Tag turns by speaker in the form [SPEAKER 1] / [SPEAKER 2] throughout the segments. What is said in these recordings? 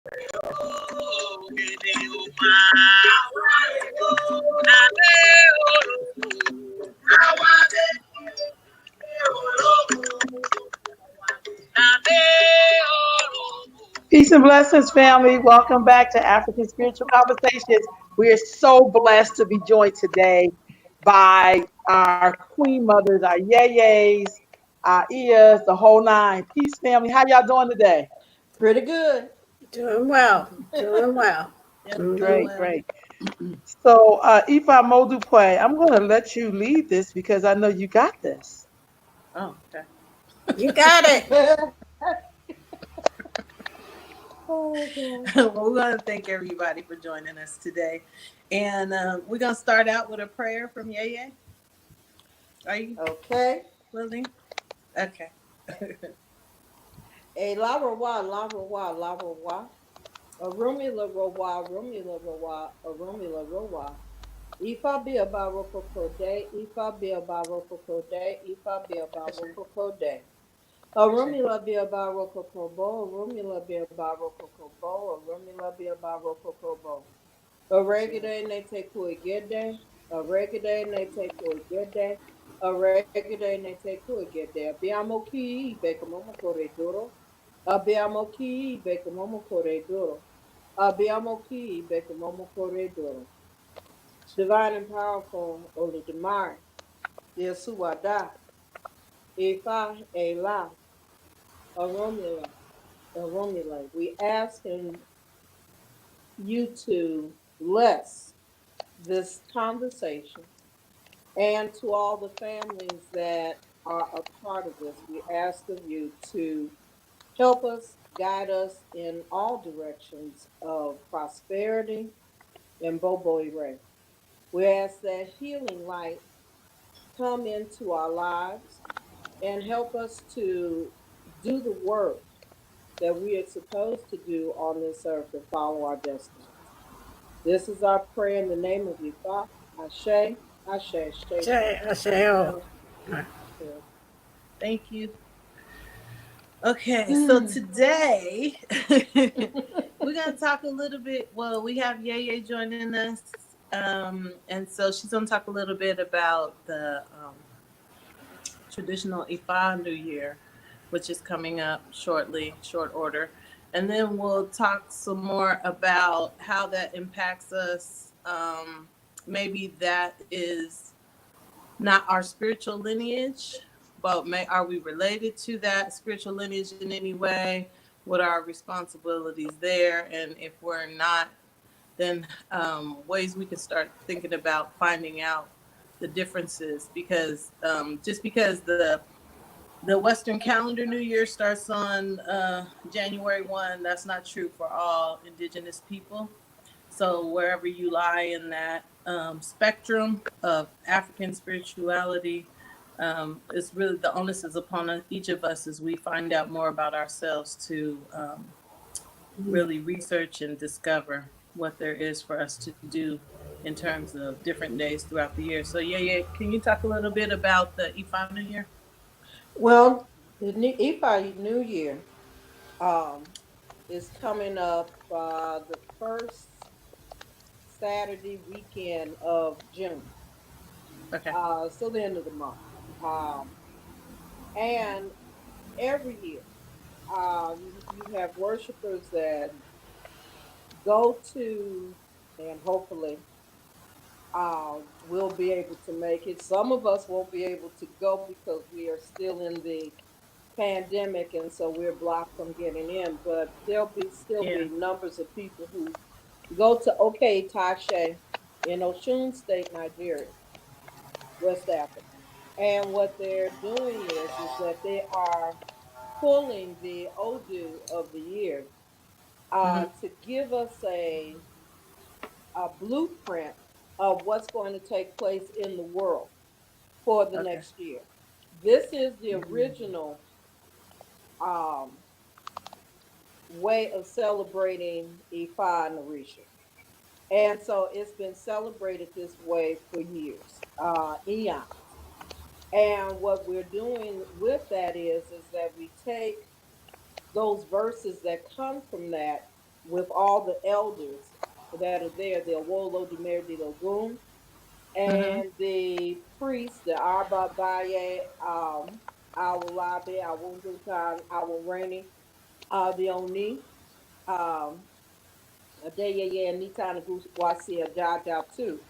[SPEAKER 1] Peace and blessings, family. Welcome back to African Spiritual Conversations. We are so blessed to be joined today by our queen mothers, our yayas, our ears, the whole nine. Peace, family. How y'all doing today?
[SPEAKER 2] Pretty good.
[SPEAKER 3] Doing well. Doing well.
[SPEAKER 2] Yep, doing
[SPEAKER 1] Great,
[SPEAKER 2] well.
[SPEAKER 1] great. So, Ifa Modupe, I'm going to let you lead this because I know you got this.
[SPEAKER 2] Oh, okay.
[SPEAKER 3] You got it.
[SPEAKER 2] Oh, God. Well, we want to thank everybody for joining us today. And we're going to start out with a prayer from Yeye. Are you
[SPEAKER 3] Okay.
[SPEAKER 2] willing? Okay.
[SPEAKER 3] A la rowa, la rowa, la rowa. A rumula rowa, rumula rowa, a rumula rowa. Ifa be a baroko kode, Ifa be a baroko kode, Ifa be a
[SPEAKER 2] Asher,
[SPEAKER 3] baroko kode. A
[SPEAKER 2] Asher.
[SPEAKER 3] rumula be a baroko kobo, a rumula be a baroko kobo, a rumula be a baroko kobo. A
[SPEAKER 2] Asher.
[SPEAKER 3] reggae ne te kuigede, a reggae ne te kuigede, a reggae ne te kuigede. Abbiamo chi becamomo corridoro, abbiamo chi becamomo corridoro, abbiamo chi becamomo corridoro. Divine and powerful, Oli Demar, Yasuada, Ifa, Ela, a Romula, a Romula. We ask you to bless this conversation. And to all the families that are a part of this, we ask of you to help us, guide us in all directions of prosperity and Bobo Ray. We ask that healing light come into our lives and help us to do the work that we are supposed to do on this earth to follow our destinies. This is our prayer in the name of Ifa, Ashe, Ashe, Ashe,
[SPEAKER 2] Asher.
[SPEAKER 3] Ashe.
[SPEAKER 2] Thank you. Okay, so today we're gonna talk a little bit. Well, we have Yaya joining us, and so she's gonna talk a little bit about the traditional Ifa New Year, which is coming up shortly, short order, and then we'll talk some more about how that impacts us. Maybe that is not our spiritual lineage, but are we related to that spiritual lineage in any way? What are our responsibilities there? And if we're not, then ways we can start thinking about finding out the differences. Because just because the Western calendar New Year starts on January 1, that's not true for all indigenous people. So wherever you lie in that spectrum of African spirituality, it's really the onus is upon each of us as we find out more about ourselves to really research and discover what there is for us to do in terms of different days throughout the year. So yeah, can you talk a little bit about the Ifa New Year?
[SPEAKER 3] Well, the Ifa New Year um, is coming up the first Saturday weekend of June,
[SPEAKER 2] Okay.
[SPEAKER 3] so the end of the month. Um, and every year, you have worshipers that go to, and hopefully we'll be able to make it. Some of us won't be able to go because we are still in the pandemic, and so we're blocked from getting in. But there'll be still
[SPEAKER 2] Yeah.
[SPEAKER 3] be numbers of people who go to OK Tashe in Osun State, Nigeria, West Africa. And what they're doing is that they are pulling the Odu of the year
[SPEAKER 2] Mm-hmm.
[SPEAKER 3] to give us a blueprint of what's going to take place in the world for the
[SPEAKER 2] Okay.
[SPEAKER 3] next year. This is the original um, way of celebrating Ifa and Orisha. And so it's been celebrated this way for years, eons. And what we're doing with that is that we take those verses that come from that with all the elders that are there, the Awolo Dumerdi Lagoon,
[SPEAKER 2] Mm-hmm.
[SPEAKER 3] and the priests, the Arba Baye, our Labe, our Wundukan, our Rainy, the Oni, um, Adeyeye, and Nitana Wasi, Jaja too.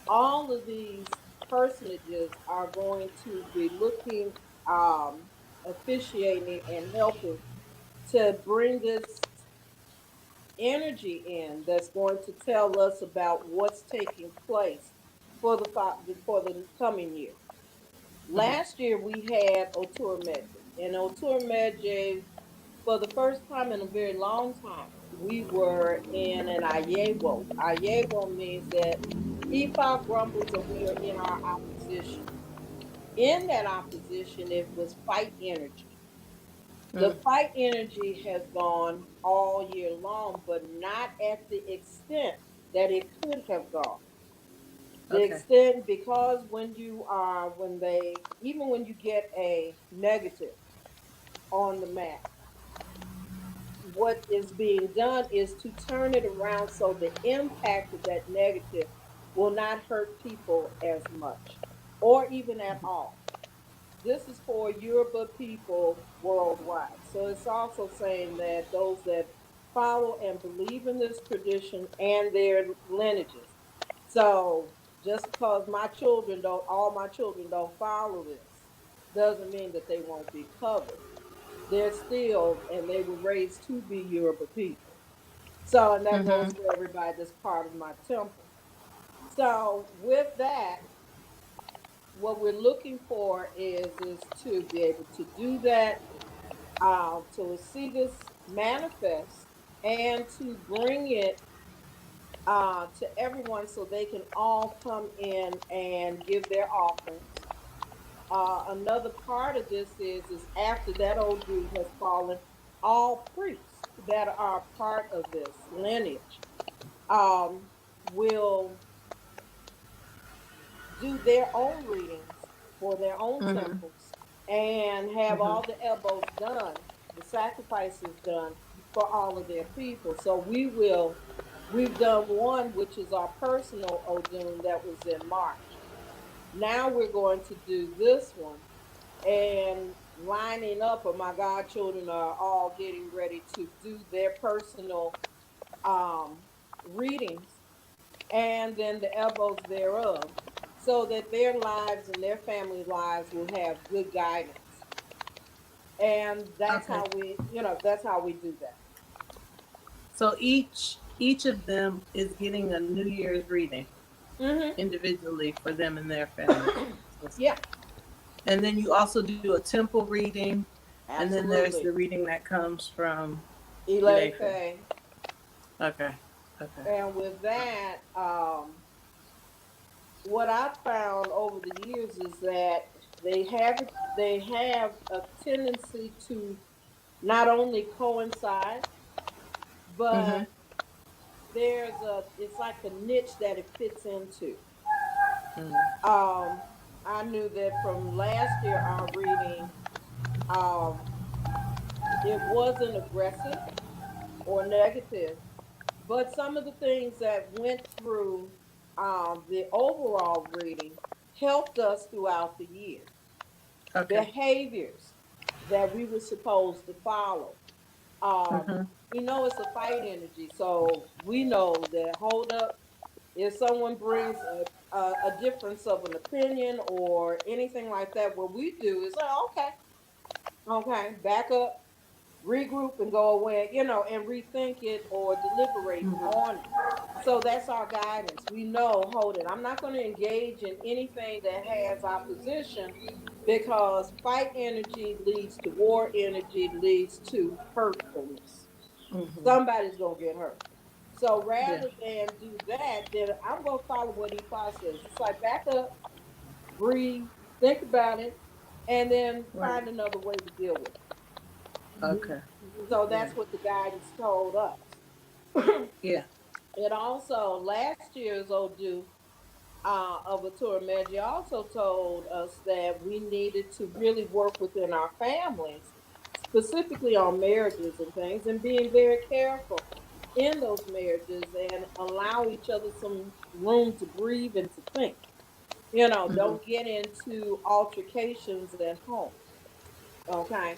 [SPEAKER 3] All of these personages are going to be looking, officiating, and helping to bring this energy in that's going to tell us about what's taking place for the coming year.
[SPEAKER 2] Mm-hmm.
[SPEAKER 3] Last year we had Otur Meje, and Otur Meje, for the first time in a very long time, we were in an Ayewo. Ayewo means that Ifa grumbles and we are in our opposition. In that opposition, it was fight energy. The
[SPEAKER 2] Mm.
[SPEAKER 3] fight energy has gone all year long, but not at the extent that it could have gone. The
[SPEAKER 2] Okay.
[SPEAKER 3] extent, because when they, even when you get a negative on the map, what is being done is to turn it around so the impact of that negative will not hurt people as much or even at all. This is for Yoruba people worldwide. So it's also saying that those that follow and believe in this tradition and their lineages. So just because all my children don't follow this, doesn't mean that they won't be covered. They're still, and they were raised to be Yoruba people. So, and that goes
[SPEAKER 2] Mm-hmm.
[SPEAKER 3] for everybody that's part of my temple. So with that, what we're looking for is to be able to do that, to see this manifest, and to bring it to everyone so they can all come in and give their offerings. Another part of this is after that old dude has fallen, all priests that are part of this lineage um, will do their own readings for their own
[SPEAKER 2] Mm-hmm.
[SPEAKER 3] temples and have
[SPEAKER 2] Mm-hmm.
[SPEAKER 3] all the elbows done, the sacrifices done for all of their people. So we've done one, which is our personal Odun that was in March. Now we're going to do this one and lining up, or my godchildren are all getting ready to do their personal um, readings and then the elbows thereof, so that their lives and their family lives will have good guidance. And that's
[SPEAKER 2] Okay.
[SPEAKER 3] how we do that.
[SPEAKER 2] So each of them is getting a New Year's reading
[SPEAKER 3] Mm-hmm.
[SPEAKER 2] individually for them and their family.
[SPEAKER 3] Yeah,
[SPEAKER 2] And then you also do a temple reading, and then there's the
[SPEAKER 3] absolutely.
[SPEAKER 2] reading that comes from
[SPEAKER 3] Elay
[SPEAKER 2] Ilefe.
[SPEAKER 3] Faye.
[SPEAKER 2] Okay. Okay.
[SPEAKER 3] And with that, what I've found over the years is that they have a tendency to not only coincide,
[SPEAKER 2] Mm-hmm.
[SPEAKER 3] but it's like a niche that it fits into.
[SPEAKER 2] Mm-hmm.
[SPEAKER 3] Um, I knew that from last year our reading, um, it wasn't aggressive or negative, but some of the things that went through the overall reading helped us throughout the year.
[SPEAKER 2] Okay.
[SPEAKER 3] Behaviors that we were supposed to follow. Um,
[SPEAKER 2] Mm-hmm.
[SPEAKER 3] it's a fight energy, so we know that hold up, if someone brings a difference of an opinion or anything like that, what we do is like, okay, back up, regroup, and go away, and rethink it or deliberate
[SPEAKER 2] Mm-hmm.
[SPEAKER 3] on it. So that's our guidance. We know, hold it, I'm not going to engage in anything that has opposition, because fight energy leads to war energy, leads to hurtfulness.
[SPEAKER 2] Mm-hmm.
[SPEAKER 3] Somebody's going to get hurt. So
[SPEAKER 2] Yeah.
[SPEAKER 3] rather than do that, then I'm going to follow what Ifa says. It's like back up, breathe, think about it, and then
[SPEAKER 2] Right.
[SPEAKER 3] find another way to deal with it.
[SPEAKER 2] Okay.
[SPEAKER 3] So
[SPEAKER 2] Yeah.
[SPEAKER 3] that's what the guidance told us.
[SPEAKER 2] Yeah.
[SPEAKER 3] It also, last year's Odu of Atura Meji also told us that we needed to really work within our families, specifically on marriages and things, and being very careful. in those marriages and allow each other some room to breathe and to think.
[SPEAKER 2] Mhm.
[SPEAKER 3] Don't get into altercations at home. Okay.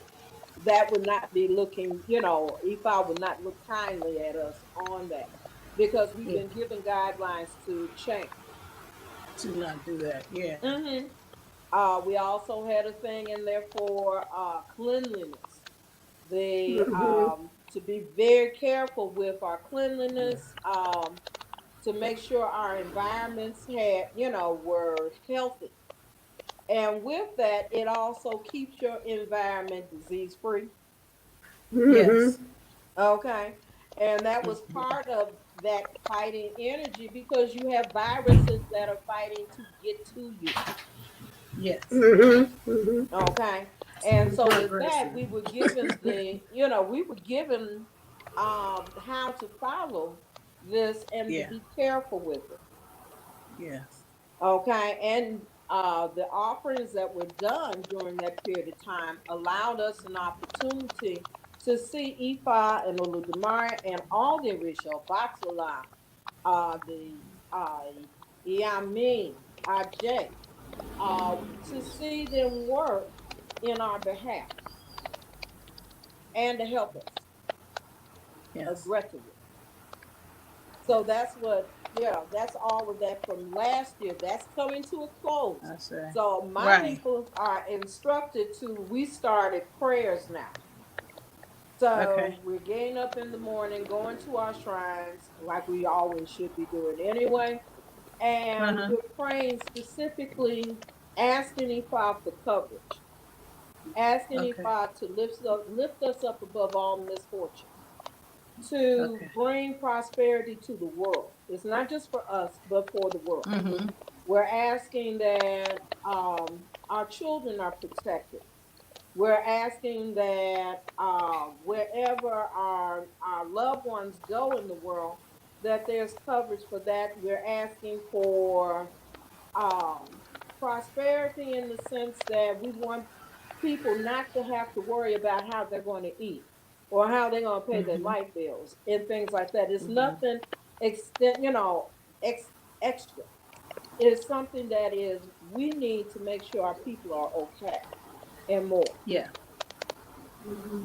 [SPEAKER 3] That would not be looking, EFI would not look kindly at us on that because we've
[SPEAKER 2] Yeah.
[SPEAKER 3] been given guidelines to change.
[SPEAKER 2] To not do that. Yeah.
[SPEAKER 3] hmm we also had a thing in there for cleanliness. They
[SPEAKER 4] Mhm.
[SPEAKER 3] to be very careful with our cleanliness, to make sure our environments were healthy. And with that, it also keeps your environment disease free.
[SPEAKER 2] Yes.
[SPEAKER 4] Mhm.
[SPEAKER 3] Okay. And that was part of that fighting energy because you have viruses that are fighting to get to you.
[SPEAKER 2] Yes.
[SPEAKER 4] Mhm. Mhm.
[SPEAKER 3] Okay. And so
[SPEAKER 2] More
[SPEAKER 3] with that,
[SPEAKER 2] aggressive.
[SPEAKER 3] we were given how to follow this and to
[SPEAKER 2] Yeah.
[SPEAKER 3] be careful with it.
[SPEAKER 2] Yes.
[SPEAKER 3] Okay. And the offerings that were done during that period of time allowed us an opportunity to see Ifa and Oludumare and all the Orisha, Batula, the Yamin, Ajay, to see them work in our behalf and to help us
[SPEAKER 2] Yes.
[SPEAKER 3] aggressively. So that's what, yeah, that's all of that from last year. That's coming to a close.
[SPEAKER 2] I say.
[SPEAKER 3] So my
[SPEAKER 2] Right.
[SPEAKER 3] people are instructed we started prayers now. So
[SPEAKER 2] Okay.
[SPEAKER 3] we're getting up in the morning, going to our shrines like we always should be doing anyway.
[SPEAKER 2] Uh
[SPEAKER 3] And
[SPEAKER 2] huh.
[SPEAKER 3] we're praying specifically, asking Ifa for coverage, asking
[SPEAKER 2] Okay.
[SPEAKER 3] Ifa to lift us up above all misfortune, to
[SPEAKER 2] Okay.
[SPEAKER 3] bring prosperity to the world. It's not just for us, but for the world.
[SPEAKER 2] Mhm.
[SPEAKER 3] We're asking that our children are protected. We're asking that wherever our loved ones go in the world, that there's coverage for that. We're asking for um, prosperity in the sense that we want people not to have to worry about how they're going to eat or how they're going to pay their
[SPEAKER 2] Mhm.
[SPEAKER 3] light bills and things like that. It's
[SPEAKER 2] Mhm.
[SPEAKER 3] nothing extent, extra. It's something that is we need to make sure our people are okay and more.
[SPEAKER 2] Yeah.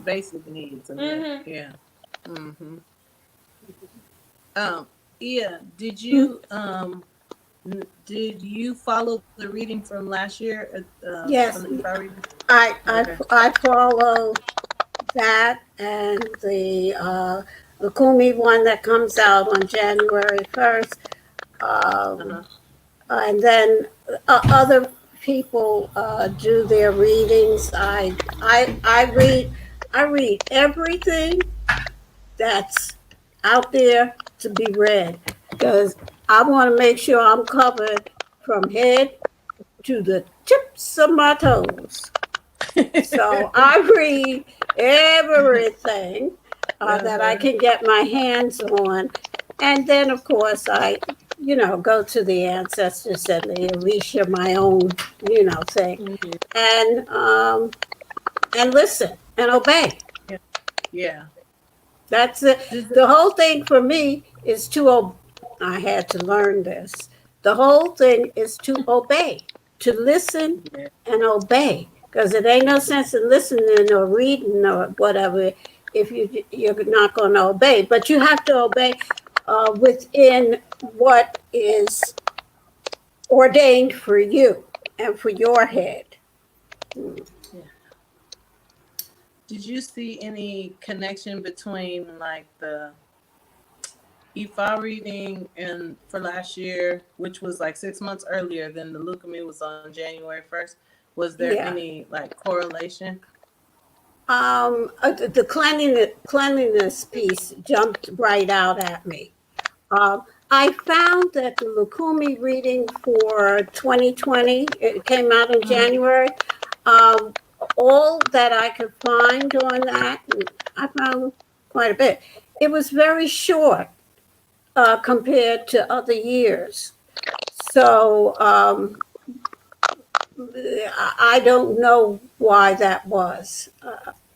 [SPEAKER 2] Basic needs are met.
[SPEAKER 3] hmm
[SPEAKER 2] Yeah. Mhm. Um. Yeah. Did you follow the reading from last year? From
[SPEAKER 4] Yes,
[SPEAKER 2] the Ifa reading.
[SPEAKER 4] I I
[SPEAKER 2] Okay.
[SPEAKER 4] I follow that and the Kumi one that comes out on January 1st.
[SPEAKER 2] Uh
[SPEAKER 4] Um,
[SPEAKER 2] huh.
[SPEAKER 4] and then other people do their readings. I read everything that's out there to be read because I want to make sure I'm covered from head to the tips of my toes. So I read everything that I
[SPEAKER 2] Uh-huh.
[SPEAKER 4] can get my hands on. And then, of course, go to the ancestors and the Alicia, my own, thing.
[SPEAKER 2] Mhm.
[SPEAKER 4] And listen and obey.
[SPEAKER 2] Yeah. Yeah.
[SPEAKER 4] That's it.
[SPEAKER 2] Does it,
[SPEAKER 4] The whole thing for me is to obey. I had to learn this. The whole thing is to obey, to listen
[SPEAKER 2] yeah.
[SPEAKER 4] and obey. Because it ain't no sense in listening or reading or whatever if you're not going to obey. But you have to obey within what is ordained for you and for your head.
[SPEAKER 2] Yeah. Did you see any connection between like the Ifa reading and for last year, which was like 6 months earlier than the Lukumi was on January 1st? Was there
[SPEAKER 4] Yeah.
[SPEAKER 2] any like correlation?
[SPEAKER 4] The cleanliness piece jumped right out at me. I found that the Lukumi reading for 2020, it came out in
[SPEAKER 2] Mm-hmm.
[SPEAKER 4] January. Um, all that I could find on that, and I found quite a bit. It was very short compared to other years. So I don't know why that was.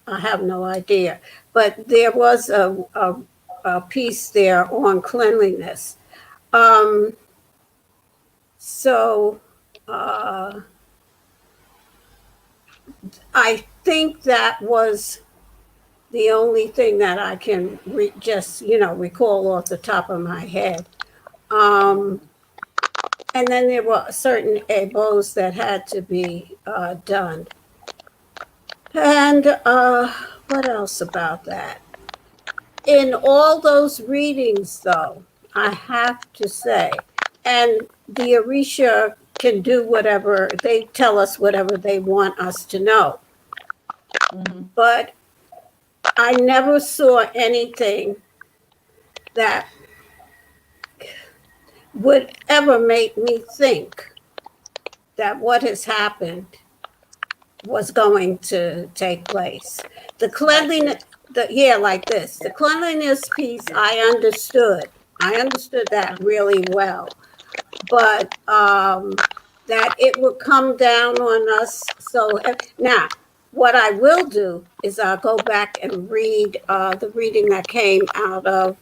[SPEAKER 4] I have no idea. But there was piece there on cleanliness. Um, so I think that was the only thing that I can just, recall off the top of my head. And then there were certain ABOs that had to be done. And what else about that? In all those readings, though, I have to say, and the Orisha can do whatever, they tell us whatever they want us to know. But I never saw anything that would ever make me think that what has happened was going to take place. The cleanliness, like this. The cleanliness piece, I understood. I understood that really well. But that it would come down on us. So now, what I will do is I'll go back and read the reading that came out of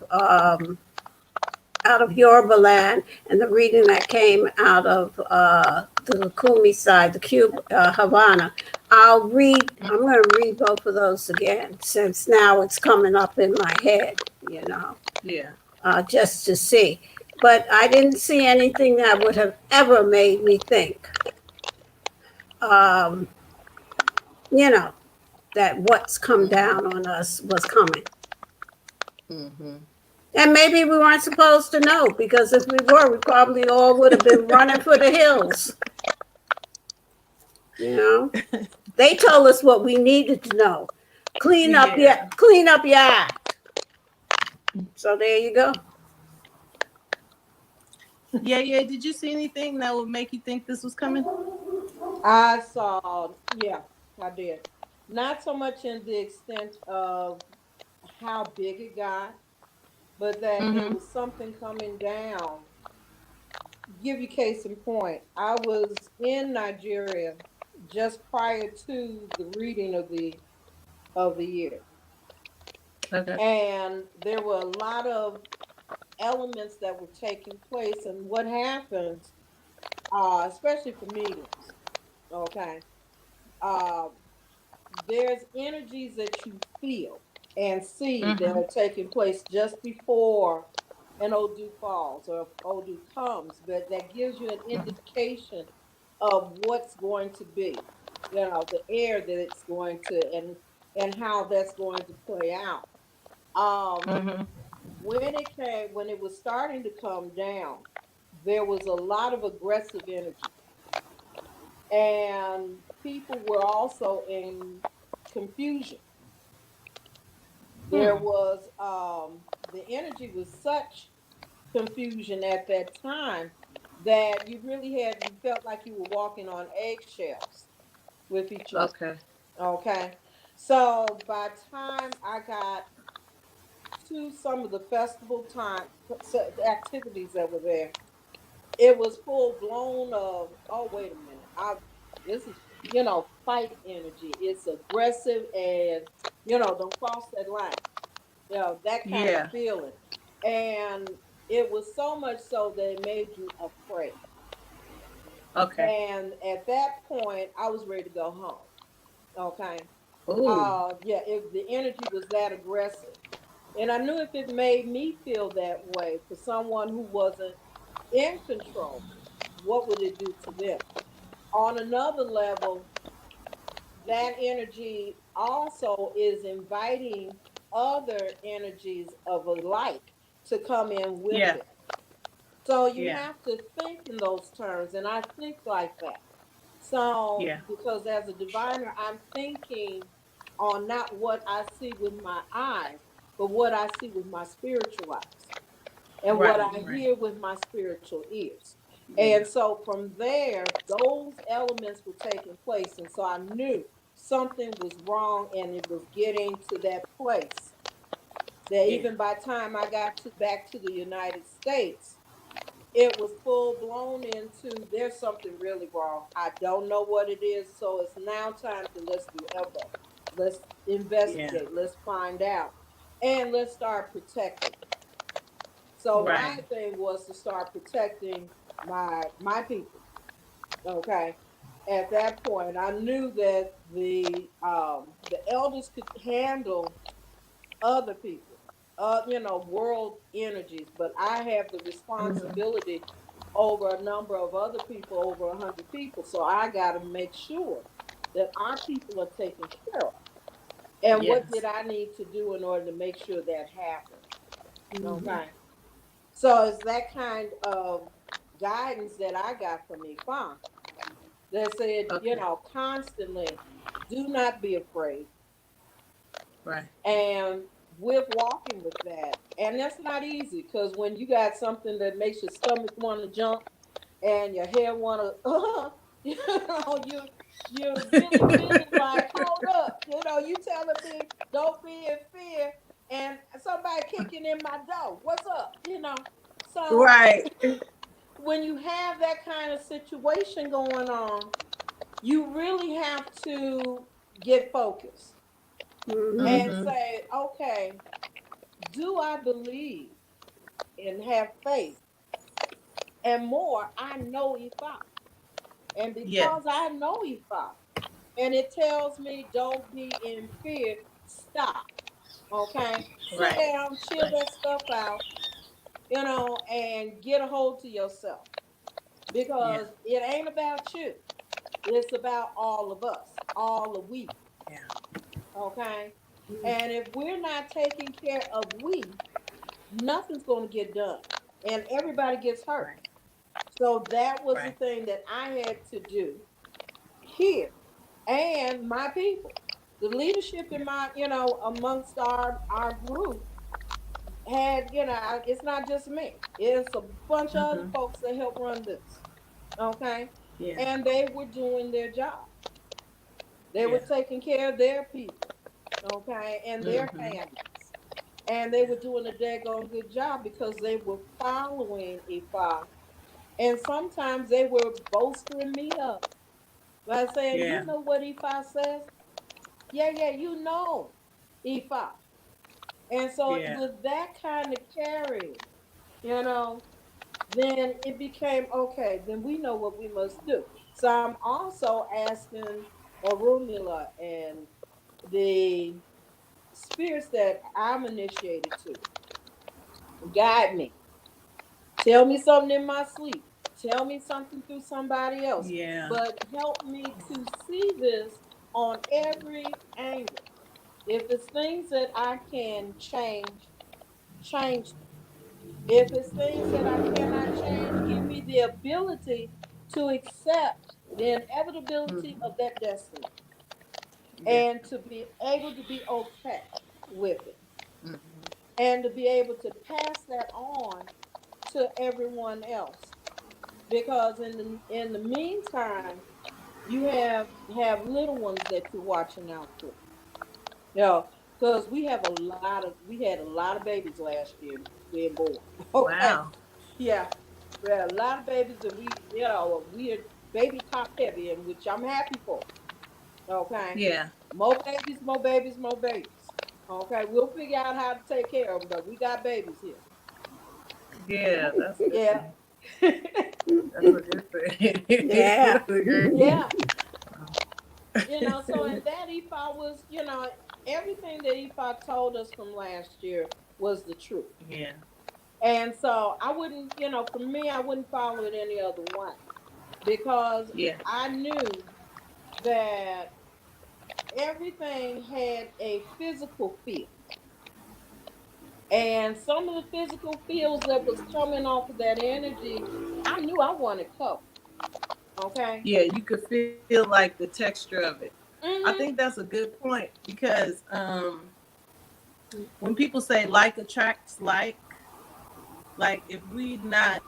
[SPEAKER 4] Yoruba land and the reading that came out of the Kumi side, the Cuba, Havana. I'm going to read both of those again since now it's coming up in my head,
[SPEAKER 2] Yeah.
[SPEAKER 4] Just to see. But I didn't see anything that would have ever made me think, that what's come down on us was coming.
[SPEAKER 2] Mm-hmm.
[SPEAKER 4] And maybe we weren't supposed to know, because if we were, we probably all would have been running for the hills. They told us what we needed to know. Clean up your act. So there you go.
[SPEAKER 2] Yeah. Did you see anything that would make you think this was coming?
[SPEAKER 3] I saw, yeah, I did. Not so much in the extent of how big it got, but that there was something coming down. Give you case in point, I was in Nigeria just prior to the reading of the year.
[SPEAKER 2] Okay.
[SPEAKER 3] And there were a lot of elements that were taking place. And what happens, especially for meetings, okay, uh, there's energies that you feel and see that are taking place just before an Odu falls or Odu comes, but that gives you an indication of what's going to be, the air that it's going to, and how that's going to play out. When it was starting to come down, there was a lot of aggressive energy, and people were also in confusion. There was the energy was such confusion at that time that you felt like you were walking on eggshells with each other.
[SPEAKER 2] Okay.
[SPEAKER 3] Okay. So by time I got to some of the festival time the activities that were there, it was full blown of, oh wait a minute, this is fight energy. It's aggressive, and don't cross that line. That kind of
[SPEAKER 2] Yeah.
[SPEAKER 3] feeling. And it was so much so that it made you afraid.
[SPEAKER 2] Okay.
[SPEAKER 3] And at that point, I was ready to go home. Okay.
[SPEAKER 2] Ooh.
[SPEAKER 3] Yeah, if the energy was that aggressive. And I knew if it made me feel that way for someone who wasn't in control, what would it do to them? On another level, that energy also is inviting other energies of alike to come in with
[SPEAKER 2] Yeah.
[SPEAKER 3] it. So you
[SPEAKER 2] Yeah.
[SPEAKER 3] have to think in those terms, and I think like that. So,
[SPEAKER 2] Yeah.
[SPEAKER 3] because as a diviner, I'm thinking on not what I see with my eyes, but what I see with my spiritual eyes and what
[SPEAKER 2] Right.
[SPEAKER 3] I
[SPEAKER 2] Right.
[SPEAKER 3] hear with my spiritual ears.
[SPEAKER 2] Yeah.
[SPEAKER 3] And so from there, those elements were taking place. And so I knew something was wrong, and it was getting to that place that
[SPEAKER 2] Yeah.
[SPEAKER 3] even by the time I got back to the United States, it was full blown into there's something really wrong. I don't know what it is. So it's now time to let's do elbow. Let's
[SPEAKER 2] Yeah.
[SPEAKER 3] investigate. Let's find out. and let's start protecting. So my
[SPEAKER 2] Right.
[SPEAKER 3] thing was to start protecting my people. Okay. At that point, I knew that the elders could handle other people, world energies, but I have the
[SPEAKER 2] Hmm.
[SPEAKER 3] responsibility over a number of other people, over 100 people. So I got to make sure that our people are taken care of. And what did
[SPEAKER 2] Yes.
[SPEAKER 3] I need to do in order to make sure that happened?
[SPEAKER 4] Mhm.
[SPEAKER 3] Okay. So it's that kind of guidance that I got from Ifan that said,
[SPEAKER 2] Okay.
[SPEAKER 3] constantly, do not be afraid.
[SPEAKER 2] Right.
[SPEAKER 3] And with walking with that, and that's not easy because when you got something that makes your stomach want to jump and your hair want to, you're really feeling like, hold up, you telling me don't be in fear, and somebody kicking in my door, what's up? So
[SPEAKER 2] Right.
[SPEAKER 3] when you have that kind of situation going on, you really have to get focused
[SPEAKER 4] Mhm.
[SPEAKER 3] and
[SPEAKER 2] Hmm.
[SPEAKER 3] say, okay, do I believe and have faith? And more, I know Ifa. And
[SPEAKER 2] Yes.
[SPEAKER 3] because I know Ifa, and it tells me don't be in fear, stop. Okay? Sit
[SPEAKER 2] Right.
[SPEAKER 3] down, chill
[SPEAKER 2] Right.
[SPEAKER 3] that stuff out, and get a hold to yourself.
[SPEAKER 2] Yeah.
[SPEAKER 3] Because it ain't about you. It's about all of us, all of we.
[SPEAKER 2] Yeah.
[SPEAKER 3] Okay? And if we're not taking care of we, nothing's going to get done. And everybody gets hurt.
[SPEAKER 2] Right.
[SPEAKER 3] So that was the
[SPEAKER 2] Right.
[SPEAKER 3] thing that I had to do here. And my people, the leadership in my, amongst our group had, it's not just me. It's a bunch of other
[SPEAKER 2] Hmm.
[SPEAKER 3] folks that help run this. Okay.
[SPEAKER 2] Yeah.
[SPEAKER 3] And they were doing their job. They were
[SPEAKER 2] Yeah.
[SPEAKER 3] taking care of their people, okay, and their
[SPEAKER 2] Hmm.
[SPEAKER 3] families. And they were doing a daggone good job because they were following Ifa. And sometimes they were bolstering me up by saying,
[SPEAKER 2] Yeah.
[SPEAKER 3] you know what Ifa says? Yeah, yeah, you know Ifa. And so
[SPEAKER 2] Yeah.
[SPEAKER 3] with that kind of carrying, you know, then it became okay, then we know what we must do. So I'm also asking Orumila and the spirits that I'm initiated to guide me. Tell me something in my sleep. Tell me something through somebody else.
[SPEAKER 2] Yeah.
[SPEAKER 3] But help me to see this on every angle. If it's things that I can change, change them. If it's things that I cannot change, give me the ability to accept the inevitability
[SPEAKER 2] Hmm.
[SPEAKER 3] of that destiny
[SPEAKER 2] Yeah.
[SPEAKER 3] and to be able to be okay with it
[SPEAKER 2] Hmm.
[SPEAKER 3] and to be able to pass that on to everyone else. Because in the meantime, you have little ones that you're watching out for. Because we had a lot of babies last year being born. Okay.
[SPEAKER 2] Wow.
[SPEAKER 3] Yeah. We had a lot of babies and we are baby top heavy, and which I'm happy for. Okay.
[SPEAKER 2] Yeah.
[SPEAKER 3] More babies, more babies, more babies. Okay. We'll figure out how to take care of them, but we got babies here.
[SPEAKER 2] Yeah. That's a good
[SPEAKER 3] Yeah.
[SPEAKER 2] thing. That's a good thing.
[SPEAKER 4] Yeah.
[SPEAKER 2] That's a great thing.
[SPEAKER 3] Yeah. So in that EFA was, everything that EFA told us from last year was the truth.
[SPEAKER 2] Yeah.
[SPEAKER 3] And so I wouldn't, for me, I wouldn't follow it any other way because
[SPEAKER 2] Yeah.
[SPEAKER 3] I knew that everything had a physical feel. And some of the physical feels that was coming off of that energy, I knew I wanted covered. Okay.
[SPEAKER 2] Yeah. You could feel like the texture of it. I
[SPEAKER 3] Mm-hmm.
[SPEAKER 2] think that's a good point because when people say like attracts like if we not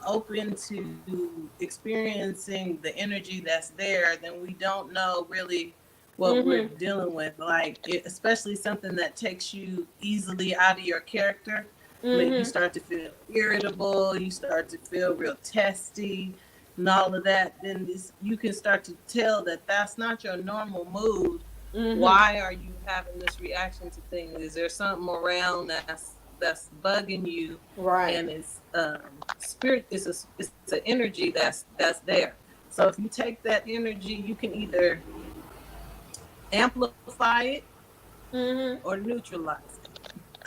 [SPEAKER 2] open to experiencing the energy that's there, then we don't know really what we're
[SPEAKER 3] Mm-hmm.
[SPEAKER 2] dealing with. Like, especially something that takes you easily out of your character. You
[SPEAKER 3] Mm-hmm.
[SPEAKER 2] start to feel irritable, you start to feel real testy, and all of that. Then you can start to tell that that's not your normal mood Why are you having this reaction to things? Is there something around that's bugging you?
[SPEAKER 3] Right.
[SPEAKER 2] And it's spirit. It's an energy that's there. So if you take that energy, you can either amplify it or neutralize it.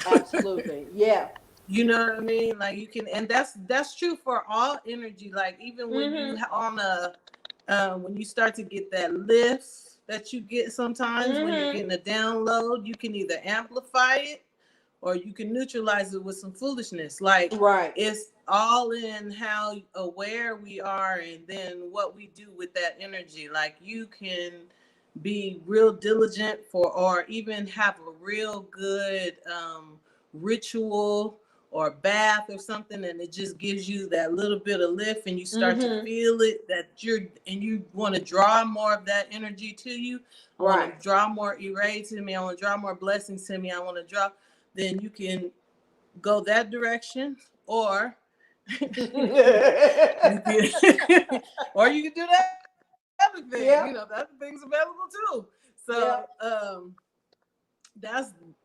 [SPEAKER 3] Absolutely. Yeah.
[SPEAKER 2] You know what I mean? Like you can, and that's true for all energy. Like even when you on when you start to get that lift that you get sometimes when you're getting a download, you can either amplify it or you can neutralize it with some foolishness. Like
[SPEAKER 3] Right.
[SPEAKER 2] it's all in how aware we are and then what we do with that energy. Like you can be real diligent for, or even have a real good ritual or bath or something, and it just gives you that little bit of lift and you start to feel it, that you want to draw more of that energy to you. I want to draw more Ire to me. I want to draw more blessings to me. I want to draw. Then you can go that direction, or you can, or you can do that other thing.
[SPEAKER 3] Yeah.
[SPEAKER 2] You know, the other thing's available too. So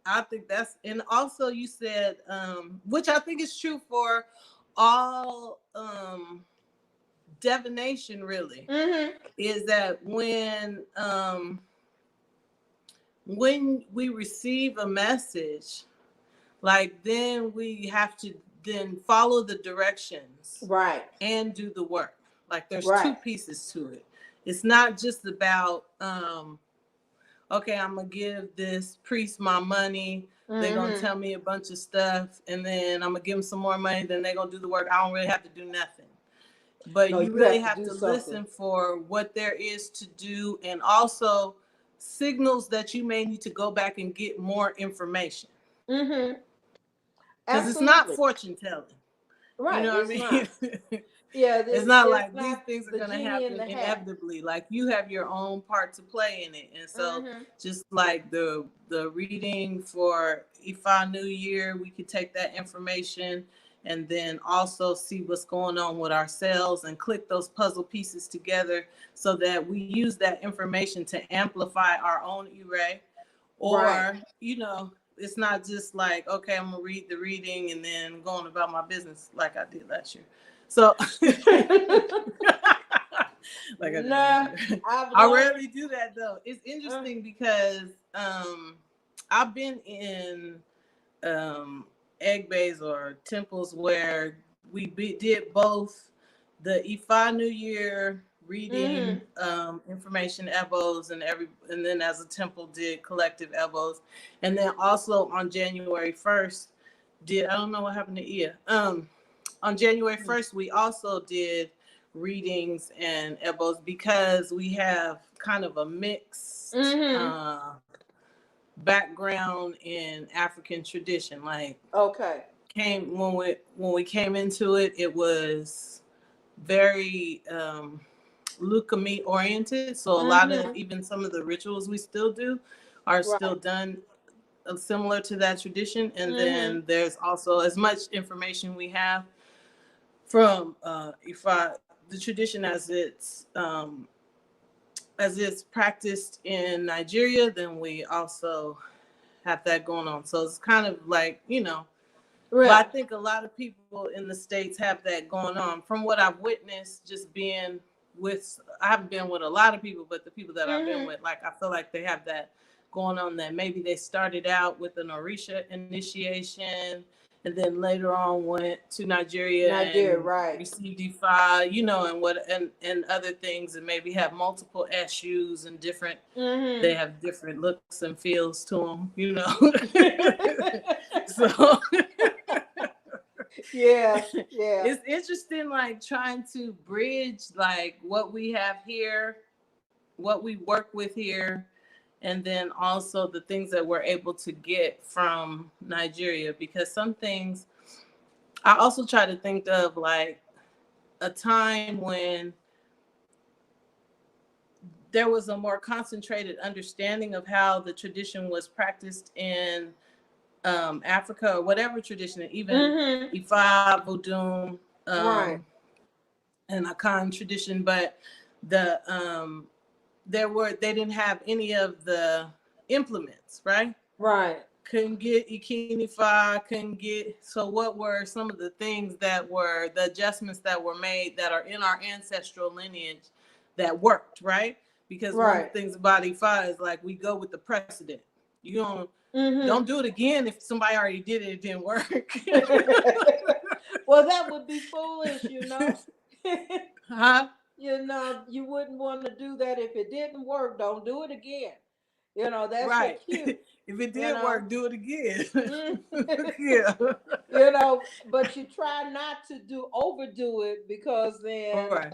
[SPEAKER 2] I think that's, and also you said, which I think is true for all divination really, is that when we receive a message, like then we have to then follow the directions and do the work. Like there's two pieces to it. It's not just about okay, I'm gonna give this priest my money. They're gonna tell me a bunch of stuff, and then I'm gonna give them some more money. Then they're gonna do the work. I don't really have to do nothing. But you really have to listen for what there is to do, and also signals that you may need to go back and get more information. Because it's not fortune telling.
[SPEAKER 3] Right.
[SPEAKER 2] You know what I mean?
[SPEAKER 3] Yeah,
[SPEAKER 2] it's not like these things are going to happen inevitably. Like you have your own part to play in it. And so just like the reading for Ifa New Year, we could take that information and then also see what's going on with ourselves and click those puzzle pieces together so that we use that information to amplify our own Ire. Or, you know, it's not just like, okay, I'm gonna read the reading and then going about my business like I did last year. So like I rarely do that though. It's interesting because I've been in egg bays or temples where we did both the Ifa New Year reading information ebos and then as a temple did collective ebos, and then also on January 1st I don't know what happened to Ia. On January 1st we also did readings and ebos because we have kind of a mixed background in African tradition. Like when we came into it, it was very Lukami oriented. So a lot of even some of the rituals we still do are still done similar to that tradition. And then there's also as much information we have from Ifa, the tradition as it's practiced in Nigeria, then we also have that going on. So it's kind of like, you know, but I think a lot of people in the States have that going on. From what I've witnessed, just being with, I haven't been with a lot of people, but the people that I've been with, like, I feel like they have that going on, that maybe they started out with an Orisha initiation and then later on went to Nigeria and received Ifa, you know, and other things, and maybe have multiple SUs and different, they have different looks and feels to them, you know. So it's interesting, like trying to bridge like what we have here, what we work with here, and then also the things that we're able to get from Nigeria. Because some things I also try to think of, like a time when there was a more concentrated understanding of how the tradition was practiced in Africa, or whatever tradition, even Ifa, Vodun, and Akan tradition, but they didn't have any of the implements, right?
[SPEAKER 3] Right.
[SPEAKER 2] Couldn't get Ekinify, couldn't get. So what were some of the things that were the adjustments that were made that are in our ancestral lineage that worked, right? Because one of the
[SPEAKER 3] Right.
[SPEAKER 2] things about Ifa is like we go with the precedent. You don't
[SPEAKER 3] Mm-hmm.
[SPEAKER 2] do it again if somebody already did it, it didn't work.
[SPEAKER 3] Well, that would be foolish, you know.
[SPEAKER 2] Huh?
[SPEAKER 3] You know, you wouldn't want to do that if it didn't work. Don't do it again. You know, that's so
[SPEAKER 2] Right.
[SPEAKER 3] cute.
[SPEAKER 2] If it
[SPEAKER 3] You
[SPEAKER 2] did
[SPEAKER 3] know.
[SPEAKER 2] work, do it again.
[SPEAKER 3] Mm.
[SPEAKER 2] Yeah.
[SPEAKER 3] You know, but you try not to overdo it because
[SPEAKER 2] Right.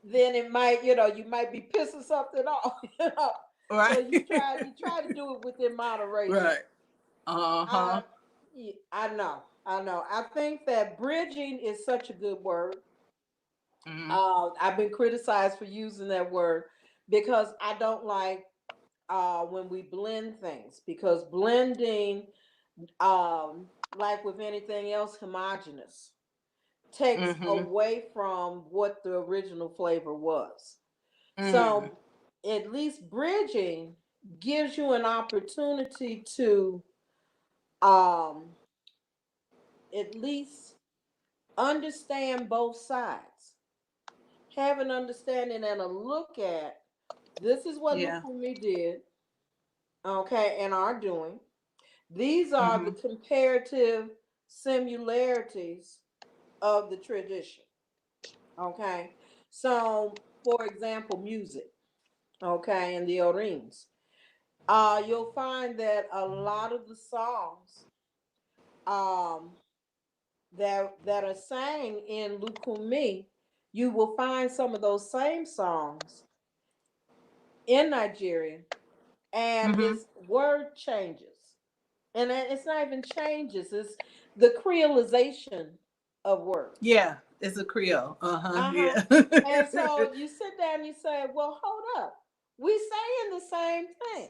[SPEAKER 3] then it might, you know, you might be pissing something off. You know, so
[SPEAKER 2] Right.
[SPEAKER 3] you try to do it within moderation.
[SPEAKER 2] Right. Uh-huh.
[SPEAKER 3] I I know. I think that bridging is such a good word.
[SPEAKER 2] Mm-hmm.
[SPEAKER 3] I've been criticized for using that word because I don't like when we blend things, because blending, like with anything else, homogenous takes
[SPEAKER 2] Mm-hmm.
[SPEAKER 3] away from what the original flavor was.
[SPEAKER 2] Mm-hmm.
[SPEAKER 3] So at least bridging gives you an opportunity to um, at least understand both sides, have an understanding and a look at this is what
[SPEAKER 2] Yeah.
[SPEAKER 3] Lukumi did, okay, and are doing. These are
[SPEAKER 2] Mm-hmm.
[SPEAKER 3] the comparative similarities of the tradition, okay. So, for example, music, okay, and the Orins. You'll find that a lot of the songs um, that are sang in Lukumi, you will find some of those same songs in Nigeria, and
[SPEAKER 2] Mm-hmm.
[SPEAKER 3] its word changes. And it's not even changes, it's the creolization of words.
[SPEAKER 2] Yeah. It's a Creole. Uh-huh.
[SPEAKER 3] Uh-huh.
[SPEAKER 2] Yeah.
[SPEAKER 3] And so you sit there and you say, well, hold up. We saying the same thing.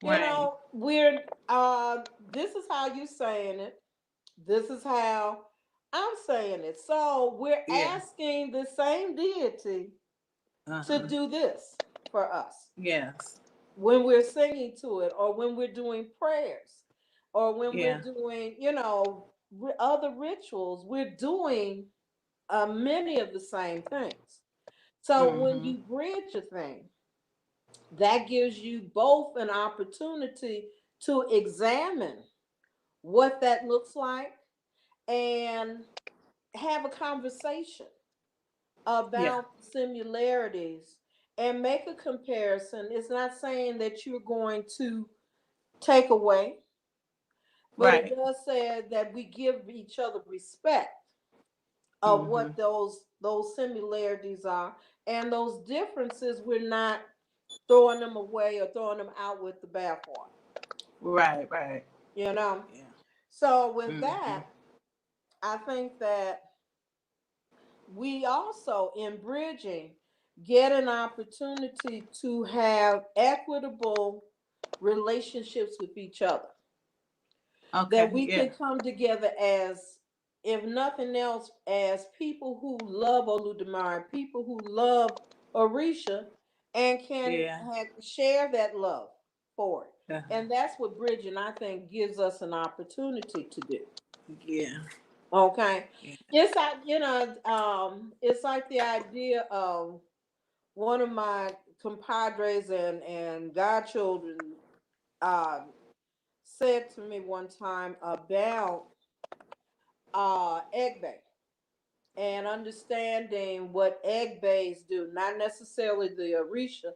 [SPEAKER 3] You
[SPEAKER 2] Right.
[SPEAKER 3] know, we're this is how you saying it. This is how I'm saying it. So we're
[SPEAKER 2] Yeah.
[SPEAKER 3] asking the same deity to
[SPEAKER 2] Uh-huh.
[SPEAKER 3] do this for us
[SPEAKER 2] Yes.
[SPEAKER 3] when we're singing to it, or when we're doing prayers, or when we're
[SPEAKER 2] Yeah.
[SPEAKER 3] doing, you know, other rituals. We're doing many of the same things. So when
[SPEAKER 2] Mm-hmm.
[SPEAKER 3] you bridge a thing, that gives you both an opportunity to examine what that looks like and have a conversation
[SPEAKER 2] Yeah.
[SPEAKER 3] about similarities and make a comparison. It's not saying that you're going to take away, but it
[SPEAKER 2] Right.
[SPEAKER 3] does say that we give each other respect of
[SPEAKER 2] Mm-hmm.
[SPEAKER 3] what those similarities are, and those differences, we're not throwing them away or throwing them out with the bathwater,
[SPEAKER 2] Right. Right.
[SPEAKER 3] you know.
[SPEAKER 2] Yeah.
[SPEAKER 3] So with
[SPEAKER 2] Mm-hmm.
[SPEAKER 3] that, I think that we also, in bridging, get an opportunity to have equitable relationships with each other, that
[SPEAKER 2] Okay.
[SPEAKER 3] we
[SPEAKER 2] Yeah.
[SPEAKER 3] can come together as, if nothing else, as people who love Oludumare, people who love Orisha, and can
[SPEAKER 2] Yeah.
[SPEAKER 3] share that love for it.
[SPEAKER 2] Uh-huh.
[SPEAKER 3] And that's what bridging, I think, gives us an opportunity to do.
[SPEAKER 2] Yeah.
[SPEAKER 3] Okay.
[SPEAKER 2] Yeah.
[SPEAKER 3] It's like, you know, it's like the idea of one of my compadres and godchildren said to me one time about egg bay and understanding what egg bays do, not necessarily the Orisha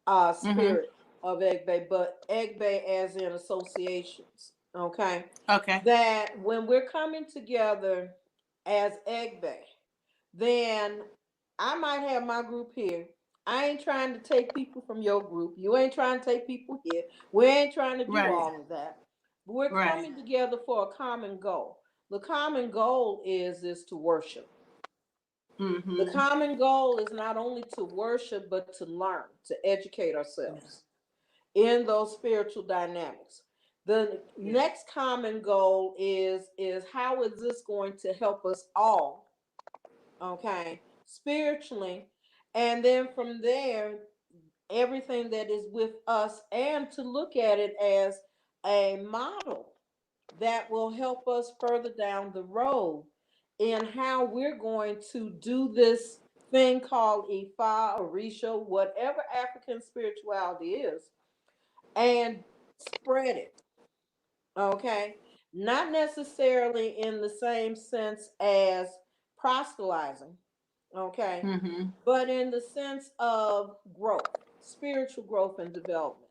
[SPEAKER 2] Mm-hmm.
[SPEAKER 3] spirit of egg bay, but egg bay as in associations. Okay.
[SPEAKER 2] Okay.
[SPEAKER 3] That when we're coming together as egg bay, then I might have my group here. I ain't trying to take people from your group. You ain't trying to take people here. We ain't trying to do
[SPEAKER 2] Right.
[SPEAKER 3] all of that. We're
[SPEAKER 2] Right.
[SPEAKER 3] coming together for a common goal. The common goal is to worship. The
[SPEAKER 2] Mm-hmm.
[SPEAKER 3] common goal is not only to worship, but to learn, to educate
[SPEAKER 2] Yeah.
[SPEAKER 3] ourselves in those spiritual dynamics. The
[SPEAKER 2] Yeah.
[SPEAKER 3] next common goal is how is this going to help us all, okay, spiritually, and then from there, everything that is with us, and to look at it as a model that will help us further down the road in how we're going to do this thing called Ifa, Orisha, whatever African spirituality is, and spread it. Okay. Not necessarily in the same sense as proselytizing. Okay.
[SPEAKER 2] Mm-hmm.
[SPEAKER 3] But in the sense of growth, spiritual growth and development.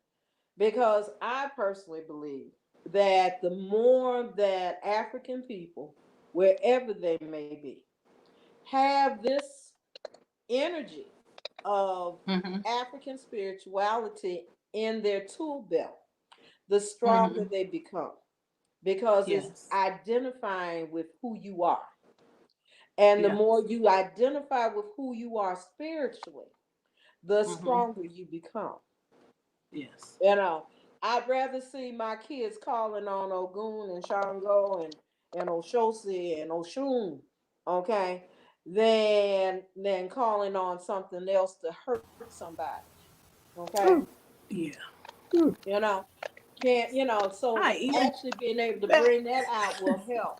[SPEAKER 3] Because I personally believe that the more that African people, wherever they may be, have this energy of
[SPEAKER 2] Mm-hmm.
[SPEAKER 3] African spirituality in their tool belt, the stronger
[SPEAKER 2] Mm-hmm.
[SPEAKER 3] they become, because it's
[SPEAKER 2] Yes.
[SPEAKER 3] identifying with who you are. And the
[SPEAKER 2] Yeah.
[SPEAKER 3] more you identify with who you are spiritually, the
[SPEAKER 2] Mm-hmm.
[SPEAKER 3] stronger you become.
[SPEAKER 2] Yes.
[SPEAKER 3] You know, I'd rather see my kids calling on Ogun and Shango and Oshosi and Oshun, okay, than calling on something else to hurt somebody. Okay.
[SPEAKER 4] Hmm,
[SPEAKER 2] Yeah.
[SPEAKER 4] hmm.
[SPEAKER 3] You know, can't, so
[SPEAKER 2] I even
[SPEAKER 3] actually being able to
[SPEAKER 2] that.
[SPEAKER 3] bring that out will help.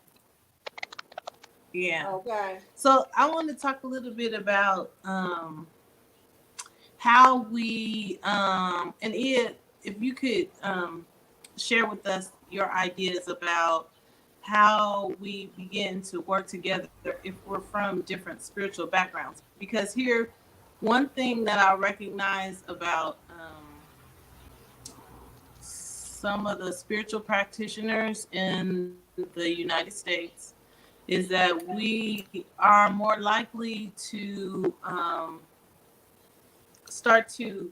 [SPEAKER 2] Yeah.
[SPEAKER 3] Okay.
[SPEAKER 2] So I want to talk a little bit about how we and it if you could share with us your ideas about how we begin to work together if we're from different spiritual backgrounds, because here one thing that I recognize about some of the spiritual practitioners in the United States is that we are more likely to start to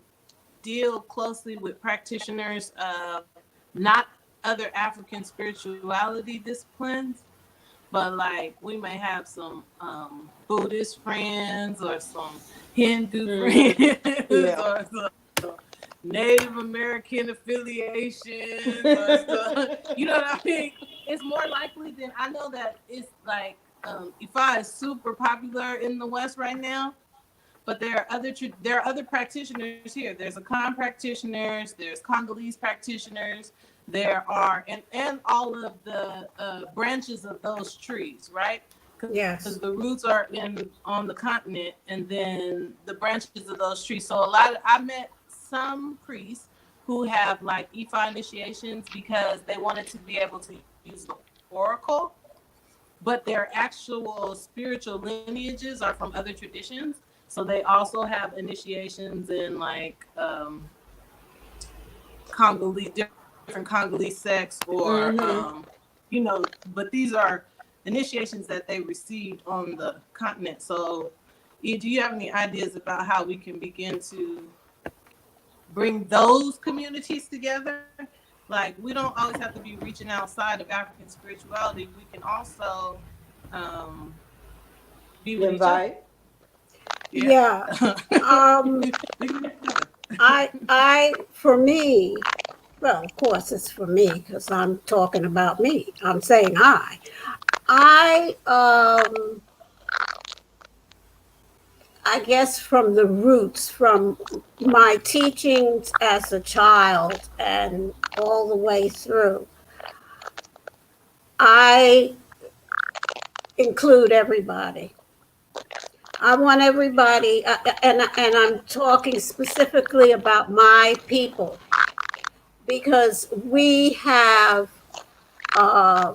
[SPEAKER 2] deal closely with practitioners of not other African spirituality disciplines, but like we may have some Buddhist friends or some Hindu
[SPEAKER 3] Mm-hmm.
[SPEAKER 2] friends
[SPEAKER 3] Yeah.
[SPEAKER 2] or some Native American affiliations or stuff. You know what I mean? It's more likely than I know that it's like Ifa is super popular in the West right now, but there are other practitioners here. There's Akan practitioners, there's Congolese practitioners, there are and all of the branches of those trees, right? Because
[SPEAKER 4] Yes.
[SPEAKER 2] the roots are in on the continent, and then the branches of those trees. So a lot of I met some priests who have like Ifa initiations because they wanted to be able to use the oracle, but their actual spiritual lineages are from other traditions. So they also have initiations in like Congolese, different Congolese sects, or
[SPEAKER 3] Mm-hmm.
[SPEAKER 2] you know, but these are initiations that they received on the continent. So, do you have any ideas about how we can begin to bring those communities together? Like, we don't always have to be reaching outside of African spirituality. We can also um, be with each other.
[SPEAKER 3] Invite.
[SPEAKER 2] Yeah.
[SPEAKER 4] Yeah. Um, for me, well, of course it's for me because I'm talking about me. I'm saying I guess from the roots, from my teachings as a child and all the way through, I include everybody. I want everybody, and I'm talking specifically about my people because we have um,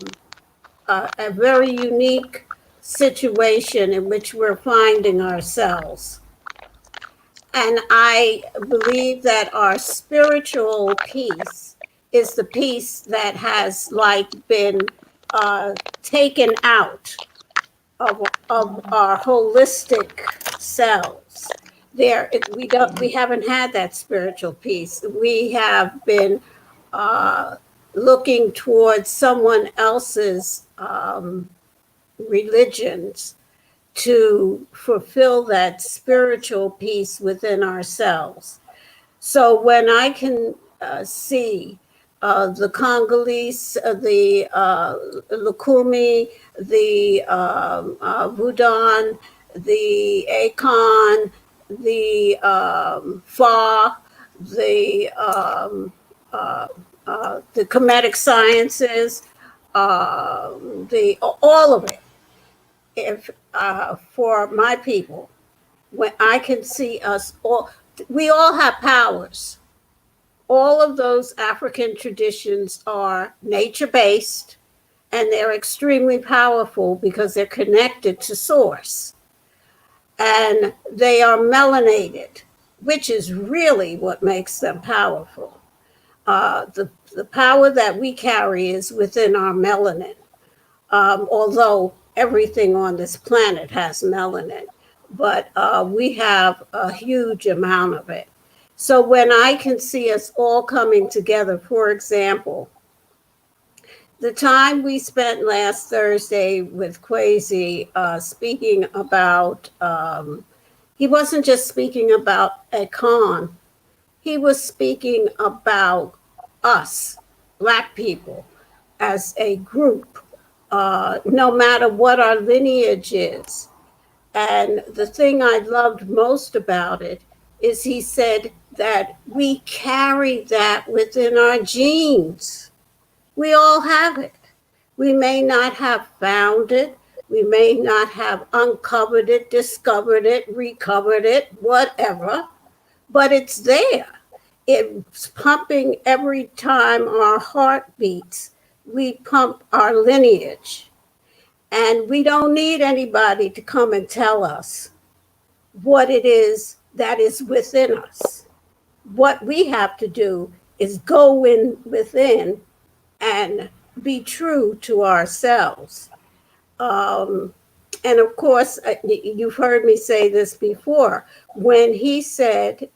[SPEAKER 4] a very unique situation in which we're finding ourselves. And I believe that our spiritual peace is the peace that has like been taken out of our holistic selves. We haven't had that spiritual peace. We have been looking towards someone else's religions to fulfill that spiritual peace within ourselves. So when I can see the Congolese, the Lukumi, the Vudan, the Akon, the Fa, the the comedic sciences, the all of it. If for my people, when I can see us all, we all have powers. All of those African traditions are nature based, and they're extremely powerful because they're connected to source, and they are melanated, which is really what makes them powerful. The power that we carry is within our melanin, although everything on this planet has melanin, but we have a huge amount of it. So when I can see us all coming together, for example, the time we spent last Thursday with Kwesi speaking about, he wasn't just speaking about a con, he was speaking about us, Black people, as a group, no matter what our lineage is. And the thing I loved most about it is he said that we carry that within our genes. We all have it. We may not have found it. We may not have uncovered it, discovered it, recovered it, whatever, but it's there. It's pumping every time our heart beats. We pump our lineage. And we don't need anybody to come and tell us what it is that is within us. What we have to do is go in within and be true to ourselves. And of course, you've heard me say this before. When he said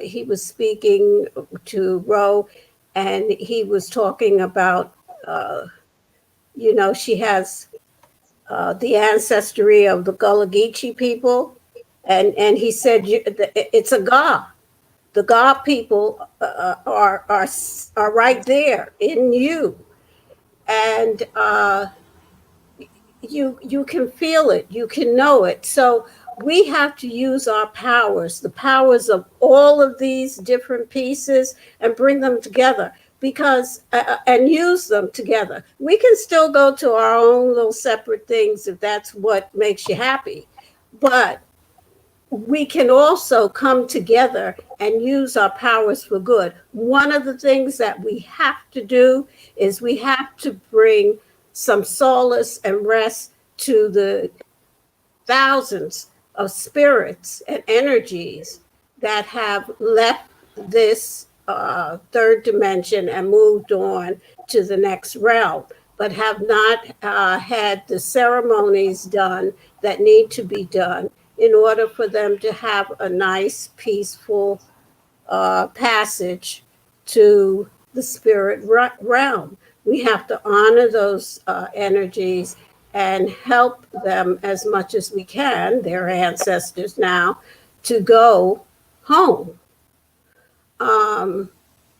[SPEAKER 4] he was speaking to Ro, and he was talking about, she has the ancestry of the Gullah Geechee people, and he said it's a Ga. The Ga people are right there in you, and you can feel it, you can know it. So we have to use our powers, the powers of all of these different pieces, and bring them together, because and use them together. We can still go to our own little separate things if that's what makes you happy, but we can also come together and use our powers for good. One of the things that we have to do is we have to bring some solace and rest to the thousands of spirits and energies that have left this third dimension and moved on to the next realm, but have not had the ceremonies done that need to be done in order for them to have a nice, peaceful passage to the spirit realm. We have to honor those energies and help them as much as we can, their ancestors now, to go home. And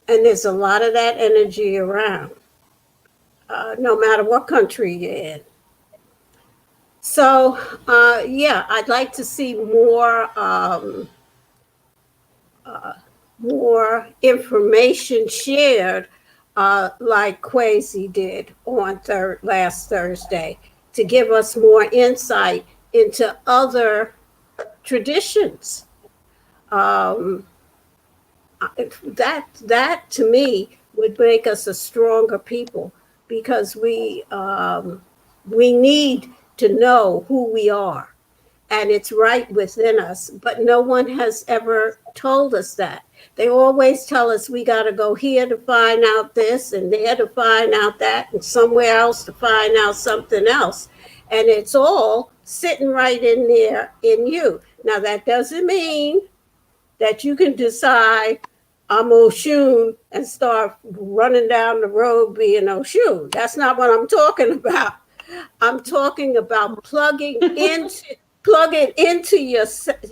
[SPEAKER 4] there's a lot of that energy around, no matter what country you're in. So, I'd like to see more information shared, like Kwesi did on last Thursday, to give us more insight into other traditions. That to me would make us a stronger people, because we need to know who we are, and it's right within us, but no one has ever told us that. They always tell us we got to go here to find out this, and there to find out that, and somewhere else to find out something else, and it's all sitting right in there in you. Now, that doesn't mean that you can decide I'm Oshun and start running down the road being Oshun. That's not what I'm talking about. I'm talking about plugging into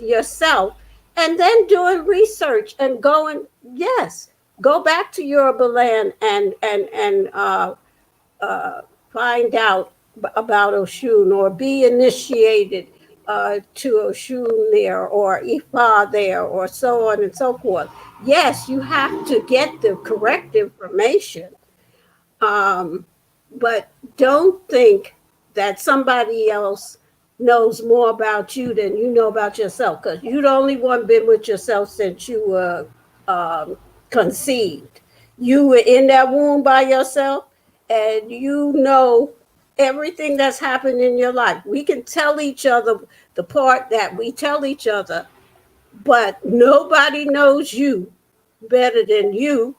[SPEAKER 4] yourself, and then doing research and going, yes, go back to Yoruba land and find out about Oshun, or be initiated to Oshun there or Ifa there or so on and so forth. Yes, you have to get the correct information, um, but don't think that somebody else knows more about you than you know about yourself, because you're the only one been with yourself since you were conceived. You were in that womb by yourself, and you know everything that's happened in your life. We can tell each other the part that we tell each other, but nobody knows you better than you,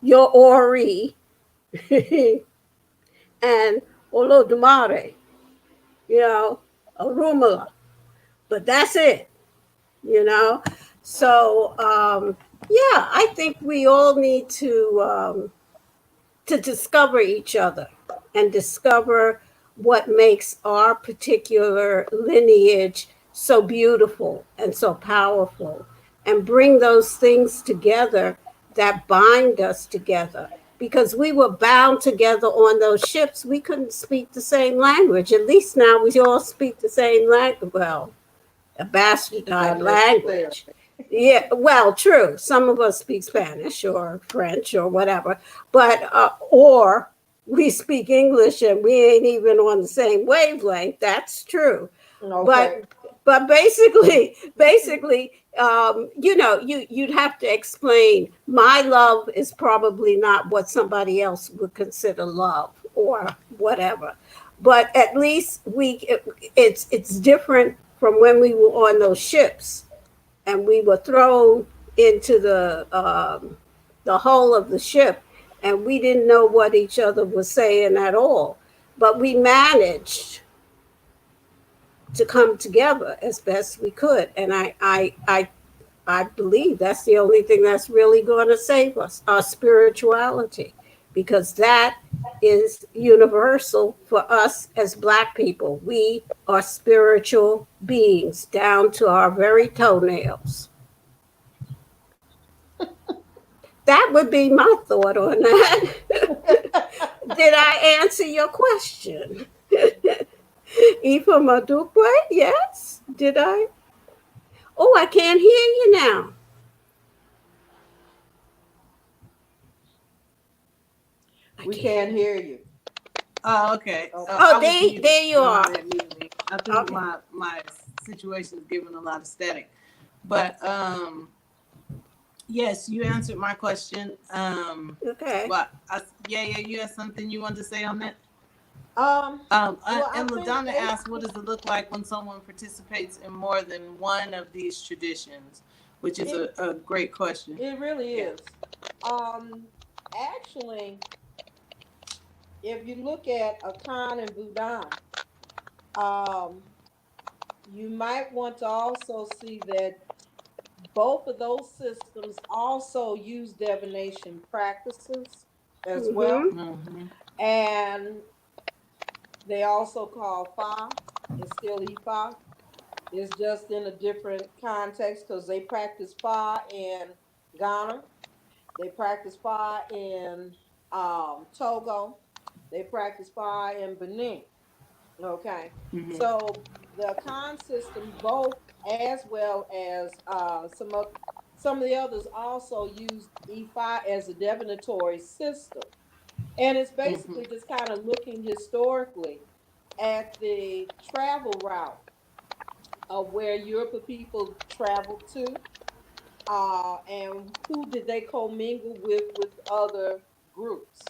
[SPEAKER 4] your Ori, and Olodumare, you know, Orumala. But that's it, you know. So yeah, I think we all need to discover each other and discover what makes our particular lineage so beautiful and so powerful, and bring those things together that bind us together, because we were bound together on those ships. We couldn't speak the same language. At least now we all speak the same language. Well, a bastardized
[SPEAKER 3] Not necessarily.
[SPEAKER 4] language. Yeah, well, true. Some of us speak Spanish or French or whatever, but or we speak English and we ain't even on the same wavelength. That's true.
[SPEAKER 3] Okay.
[SPEAKER 4] But basically, you know, you'd have to explain. My love is probably not what somebody else would consider love or whatever, but at least it's different from when we were on those ships and we were thrown into the hull of the ship, and we didn't know what each other was saying at all, but we managed to come together as best we could. And I believe that's the only thing that's really going to save us, our spirituality, because that is universal for us as Black people. We are spiritual beings down to our very toenails. That would be my thought on that. Did I answer your question? Ifa Madukwe, yes? Did I? Oh, I can't hear you now.
[SPEAKER 3] We can't hear you.
[SPEAKER 2] Oh, okay.
[SPEAKER 3] Oh,
[SPEAKER 2] I was
[SPEAKER 4] there
[SPEAKER 2] muted.
[SPEAKER 4] you are.
[SPEAKER 2] Somebody had muted me. I think
[SPEAKER 4] Okay.
[SPEAKER 2] my situation is giving a lot of static. But yes, you answered my question.
[SPEAKER 4] Okay.
[SPEAKER 2] But yeah, you had something you wanted to say on that?
[SPEAKER 3] well, I
[SPEAKER 2] And
[SPEAKER 3] think
[SPEAKER 2] LaDonna asked, what does it look like when someone participates in more than one of these traditions? Which is a great question.
[SPEAKER 3] it really
[SPEAKER 2] Yeah.
[SPEAKER 3] is. Actually, if you look at Akan and Budan, you might want to also see that both of those systems also use divination practices as well.
[SPEAKER 4] Mm-hmm.
[SPEAKER 2] Mm-hmm.
[SPEAKER 3] And they also call Fa. It's still Ifa. It's just in a different context because they practice Fa in Ghana. They practice Fa in Togo. They practice Fa in Benin. Okay.
[SPEAKER 2] Mm-hmm.
[SPEAKER 3] So the con system, both as well as some of the others also use E5 as a divinatory system. And it's basically just kind of looking historically at the travel route of where European people traveled to, and who did they commingle with other groups.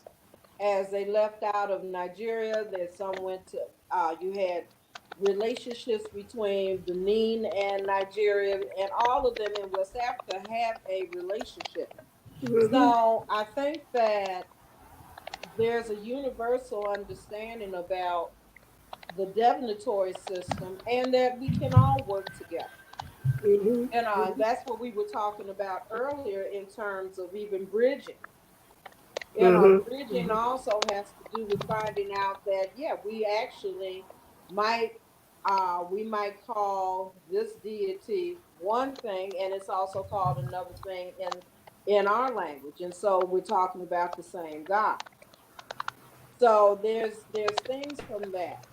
[SPEAKER 3] As they left out of Nigeria, that some went to, you had relationships between Benin and Nigeria, and all of them in West Africa have a relationship.
[SPEAKER 4] Mm-hmm.
[SPEAKER 3] So I think that there's a universal understanding about the divinatory system and that we can all work together. And
[SPEAKER 4] Mm-hmm.
[SPEAKER 3] that's what we were talking about earlier in terms of even bridging. Bridging
[SPEAKER 4] Mm-hmm.
[SPEAKER 3] also has to do with finding out that, yeah, we actually might we might call this deity one thing and it's also called another thing in our language. And so we're talking about the same God. So there's things from that.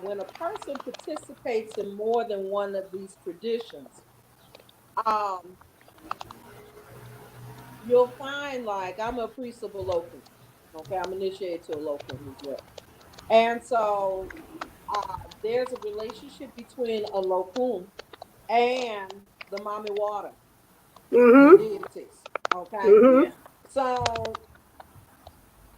[SPEAKER 3] When a person participates in more than one of these traditions, um, you'll find like I'm a priest of a local. Okay, I'm initiated to a local as well. And so there's a relationship between a locum and the mommy water, the
[SPEAKER 4] Mm-hmm.
[SPEAKER 3] deities. Okay.
[SPEAKER 4] Mm-hmm.
[SPEAKER 2] Yeah.
[SPEAKER 3] So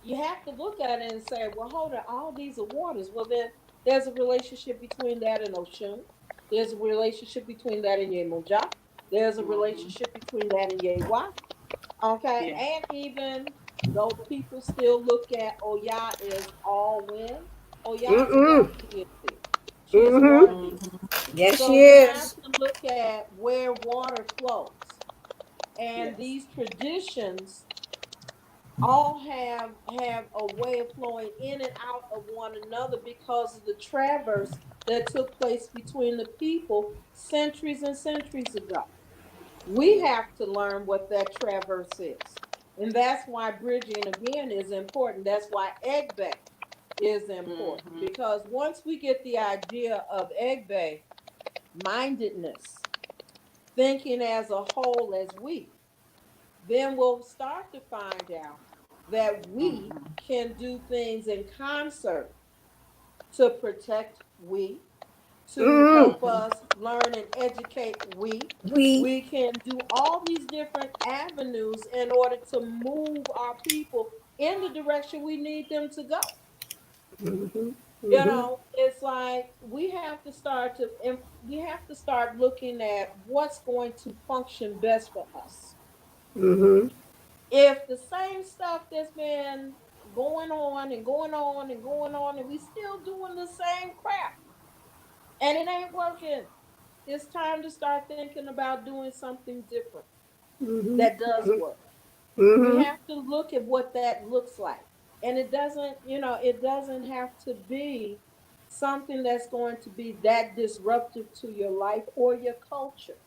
[SPEAKER 3] you have to look at it and say, well, hold on, all these are waters. Well, then there's a relationship between that and Oshun. There's a relationship between that and Yemoja. There's a
[SPEAKER 2] Mm-hmm.
[SPEAKER 3] relationship between that and Yewa. Okay.
[SPEAKER 2] Yeah.
[SPEAKER 3] And even though people still look at Oya as all wind, Oya is a
[SPEAKER 4] Mm-mm.
[SPEAKER 3] water deity. She is a
[SPEAKER 4] Mm-hmm.
[SPEAKER 3] water deity.
[SPEAKER 2] Mm-hmm.
[SPEAKER 4] Yes,
[SPEAKER 3] So
[SPEAKER 4] she
[SPEAKER 3] you have
[SPEAKER 4] is.
[SPEAKER 3] to look at where water flows. And
[SPEAKER 2] Yes.
[SPEAKER 3] these traditions all have a way of flowing in and out of one another because of the traverse that took place between the people centuries and centuries ago. We
[SPEAKER 2] Yeah.
[SPEAKER 3] have to learn what that traverse is. And that's why bridging again is important. That's why Egbe is important.
[SPEAKER 2] Mm-hmm.
[SPEAKER 3] Because once we get the idea of Egbe mindedness, thinking as a whole as we, then we'll start to find out that we
[SPEAKER 2] Mm-hmm.
[SPEAKER 3] can do things in concert to protect we, to
[SPEAKER 4] Mm-hmm.
[SPEAKER 3] help us learn and educate we.
[SPEAKER 4] We.
[SPEAKER 3] We can do all these different avenues in order to move our people in the direction we need them to go.
[SPEAKER 4] Mm-hmm.
[SPEAKER 3] You
[SPEAKER 4] Mm-hmm.
[SPEAKER 3] know, it's like we have to start to and we have to start looking at what's going to function best for us.
[SPEAKER 4] Mm-hmm.
[SPEAKER 3] If the same stuff that's been going on and going on and going on and we still doing the same crap and it ain't working, it's time to start thinking about doing something different
[SPEAKER 4] Mm-hmm.
[SPEAKER 3] that does work. We
[SPEAKER 4] Mm-hmm.
[SPEAKER 3] have to look at what that looks like. And it doesn't, it doesn't have to be something that's going to be that disruptive to your life or your culture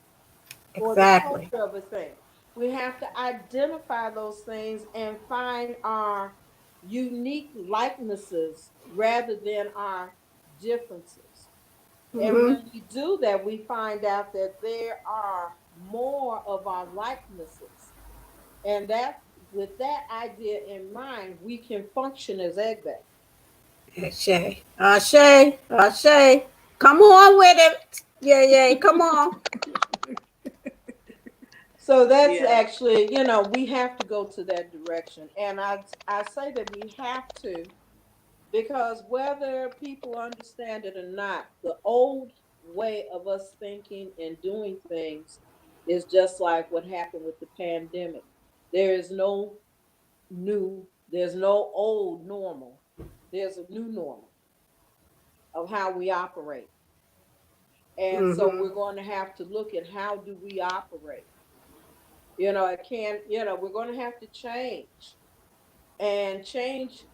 [SPEAKER 3] or the
[SPEAKER 4] Exactly.
[SPEAKER 3] culture of a thing. We have to identify those things and find our unique likenesses rather than our differences. And
[SPEAKER 4] Mm-hmm.
[SPEAKER 3] when we do that, we find out that there are more of our likenesses. And that with that idea in mind, we can function as Egbe.
[SPEAKER 4] Ashay. Ashay. Ashay. Come on with it. Yeah, yeah. Come on.
[SPEAKER 3] So that's
[SPEAKER 2] Yeah.
[SPEAKER 3] actually, we have to go to that direction. And I say that we have to because whether people understand it or not, the old way of us thinking and doing things is just like what happened with the pandemic. There is no there's no old normal. There's a new normal of how we operate. And so
[SPEAKER 4] Mm-hmm.
[SPEAKER 3] we're going to have to look at how do we operate. It can, we're going to have to change. And change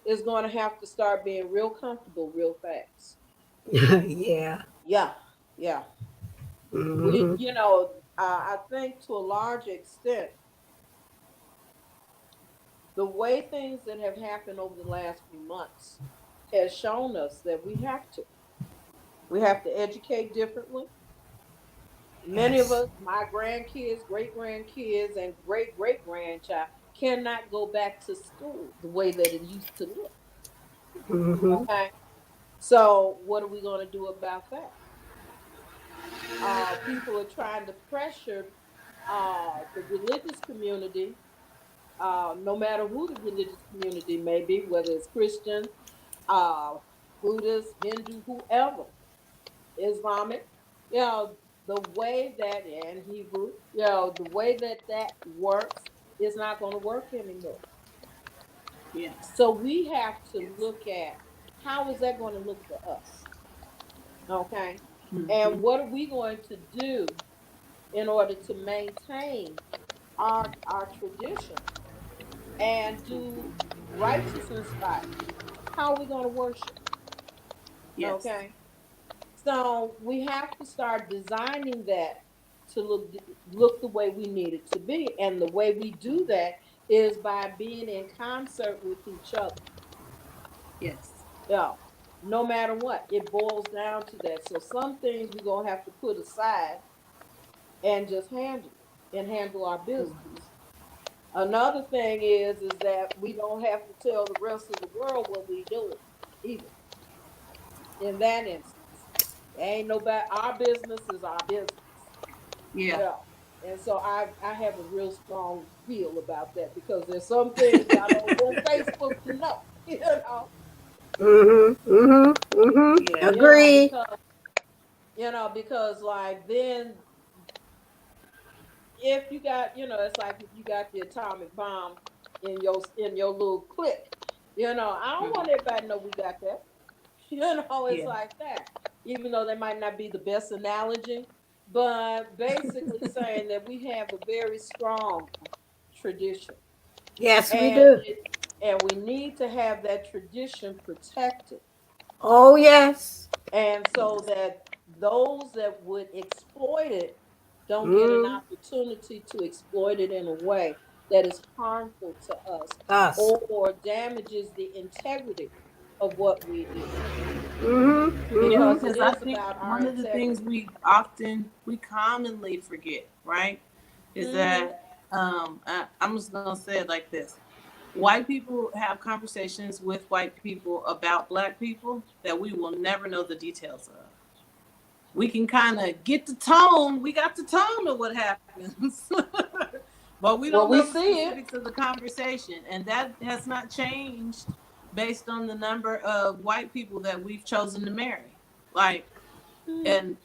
[SPEAKER 3] is going to have to start being real comfortable real fast.
[SPEAKER 4] Yeah.
[SPEAKER 3] Yeah, yeah. We,
[SPEAKER 4] Mm-hmm.
[SPEAKER 3] I think to a large extent, the way things that have happened over the last few months has shown us that we have to. We have to educate differently. Many of
[SPEAKER 4] Yes.
[SPEAKER 3] us, my grandkids, great grandkids, and great great grandchild, cannot go back to school the way that it used to look.
[SPEAKER 4] Mm-hmm.
[SPEAKER 3] Okay. So, what are we going to do about that? People are trying to pressure the religious community, no matter who the religious community may be, whether it's Christian, uh, Buddhist, Hindu, whoever, Islamic, you know, the way that in Hebrew, the way that that works is not going to work anymore.
[SPEAKER 2] Yes.
[SPEAKER 3] So we have to
[SPEAKER 2] Yes.
[SPEAKER 3] look at how is that going to look for us, okay?
[SPEAKER 2] Mm-hmm.
[SPEAKER 3] And what are we going to do in order to maintain our tradition and do righteousness by it? How are we going to worship?
[SPEAKER 2] Yes.
[SPEAKER 3] Okay. So we have to start designing that to look the way we need it to be. And the way we do that is by being in concert with each other.
[SPEAKER 2] Yes.
[SPEAKER 3] Yeah. No matter what, it boils down to that. So some things we're gonna have to put aside and just handle it and handle our business. Another thing is that we don't have to tell the rest of the world what we doing either. In that instance, ain't nobody. Our business is our business.
[SPEAKER 2] Yeah.
[SPEAKER 3] Yeah. And so I have a real strong feel about that because there's some things I don't want Facebook to know.
[SPEAKER 4] Mm-hmm. Mm-hmm. Mm-hmm.
[SPEAKER 2] Yeah.
[SPEAKER 4] Agree.
[SPEAKER 3] Because because like then if you got it's like if you got the atomic bomb in your little clique, I don't want
[SPEAKER 2] Mhm.
[SPEAKER 3] everybody to know we got that. It's
[SPEAKER 2] Yeah.
[SPEAKER 3] like that. Even though they might not be the best analogy, but basically saying that we have a very strong tradition.
[SPEAKER 4] Yes, we
[SPEAKER 3] And
[SPEAKER 4] do.
[SPEAKER 3] we need to have that tradition protected.
[SPEAKER 4] Oh, yes.
[SPEAKER 3] And so that those that would exploit it don't get an
[SPEAKER 4] Mm,
[SPEAKER 3] opportunity to exploit it in a way that is harmful to us
[SPEAKER 4] us.
[SPEAKER 3] or damages the integrity of what we do.
[SPEAKER 4] Mm-hmm.
[SPEAKER 2] Yeah,
[SPEAKER 3] Because
[SPEAKER 4] Mm-hmm.
[SPEAKER 3] it
[SPEAKER 2] because I
[SPEAKER 3] is
[SPEAKER 2] think
[SPEAKER 3] about our
[SPEAKER 2] one of the things
[SPEAKER 3] integrity.
[SPEAKER 2] we commonly forget, right, is
[SPEAKER 3] Hmm.
[SPEAKER 2] that I'm just gonna say it like this: white people have conversations with white people about black people that we will never know the details of. We can kind of get the tone. We got the tone of what happens, but we
[SPEAKER 3] Well,
[SPEAKER 2] don't
[SPEAKER 3] we
[SPEAKER 2] know the
[SPEAKER 3] see it.
[SPEAKER 2] specifics of the conversation, and that has not changed based on the number of white people that we've chosen to marry. Like, and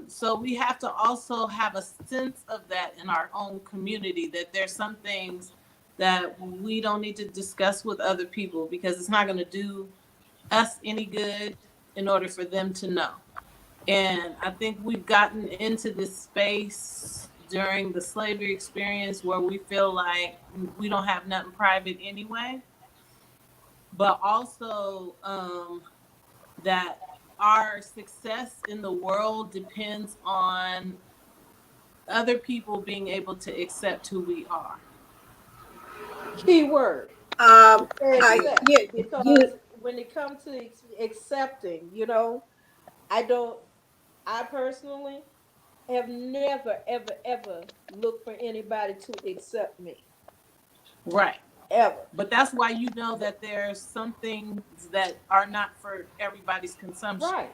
[SPEAKER 2] so we have to also have a sense of that in our own community, that there's some things that we don't need to discuss with other people because it's not going to do us any good in order for them to know. And I think we've gotten into this space during the slavery experience where we feel like we don't have nothing private anyway, but also that our success in the world depends on other people being able to accept who we are.
[SPEAKER 3] Key word,
[SPEAKER 4] Um,
[SPEAKER 3] accept.
[SPEAKER 4] you,
[SPEAKER 3] Because when it comes to accepting, I don't, I personally have never, ever, ever looked for anybody to accept me.
[SPEAKER 2] Right.
[SPEAKER 3] Ever.
[SPEAKER 2] But that's why you know that there's some things that are not for everybody's consumption.
[SPEAKER 3] Right.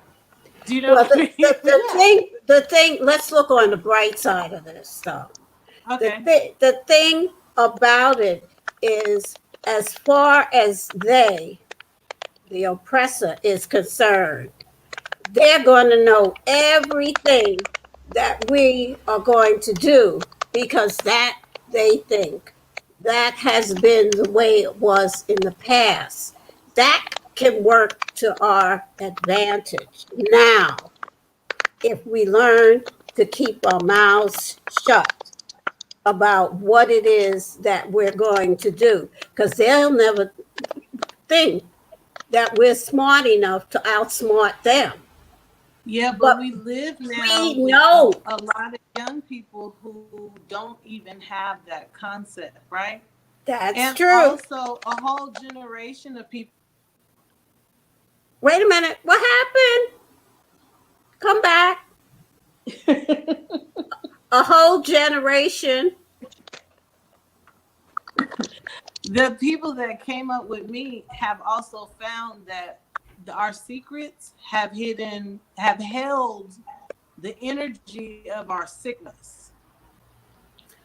[SPEAKER 2] Do you know
[SPEAKER 4] well,
[SPEAKER 2] what I mean?
[SPEAKER 3] Yeah.
[SPEAKER 4] the thing, let's look on the bright side of this stuff.
[SPEAKER 2] Okay.
[SPEAKER 4] The thing about it is, as far as the oppressor, is concerned, they're going to know everything that we are going to do because that they think that has been the way it was in the past. That can work to our advantage now if we learn to keep our mouths shut about what it is that we're going to do because they'll never think that we're smart enough to outsmart them.
[SPEAKER 2] Yeah, but
[SPEAKER 4] But
[SPEAKER 2] we live now
[SPEAKER 4] we
[SPEAKER 2] with
[SPEAKER 4] know
[SPEAKER 2] a lot of young people who don't even have that concept, right?
[SPEAKER 4] that's
[SPEAKER 2] And
[SPEAKER 4] true.
[SPEAKER 2] also a whole generation of people.
[SPEAKER 4] Wait a minute. What happened? Come back. A whole generation.
[SPEAKER 2] The people that came up with me have also found that our secrets have held the energy of our sickness.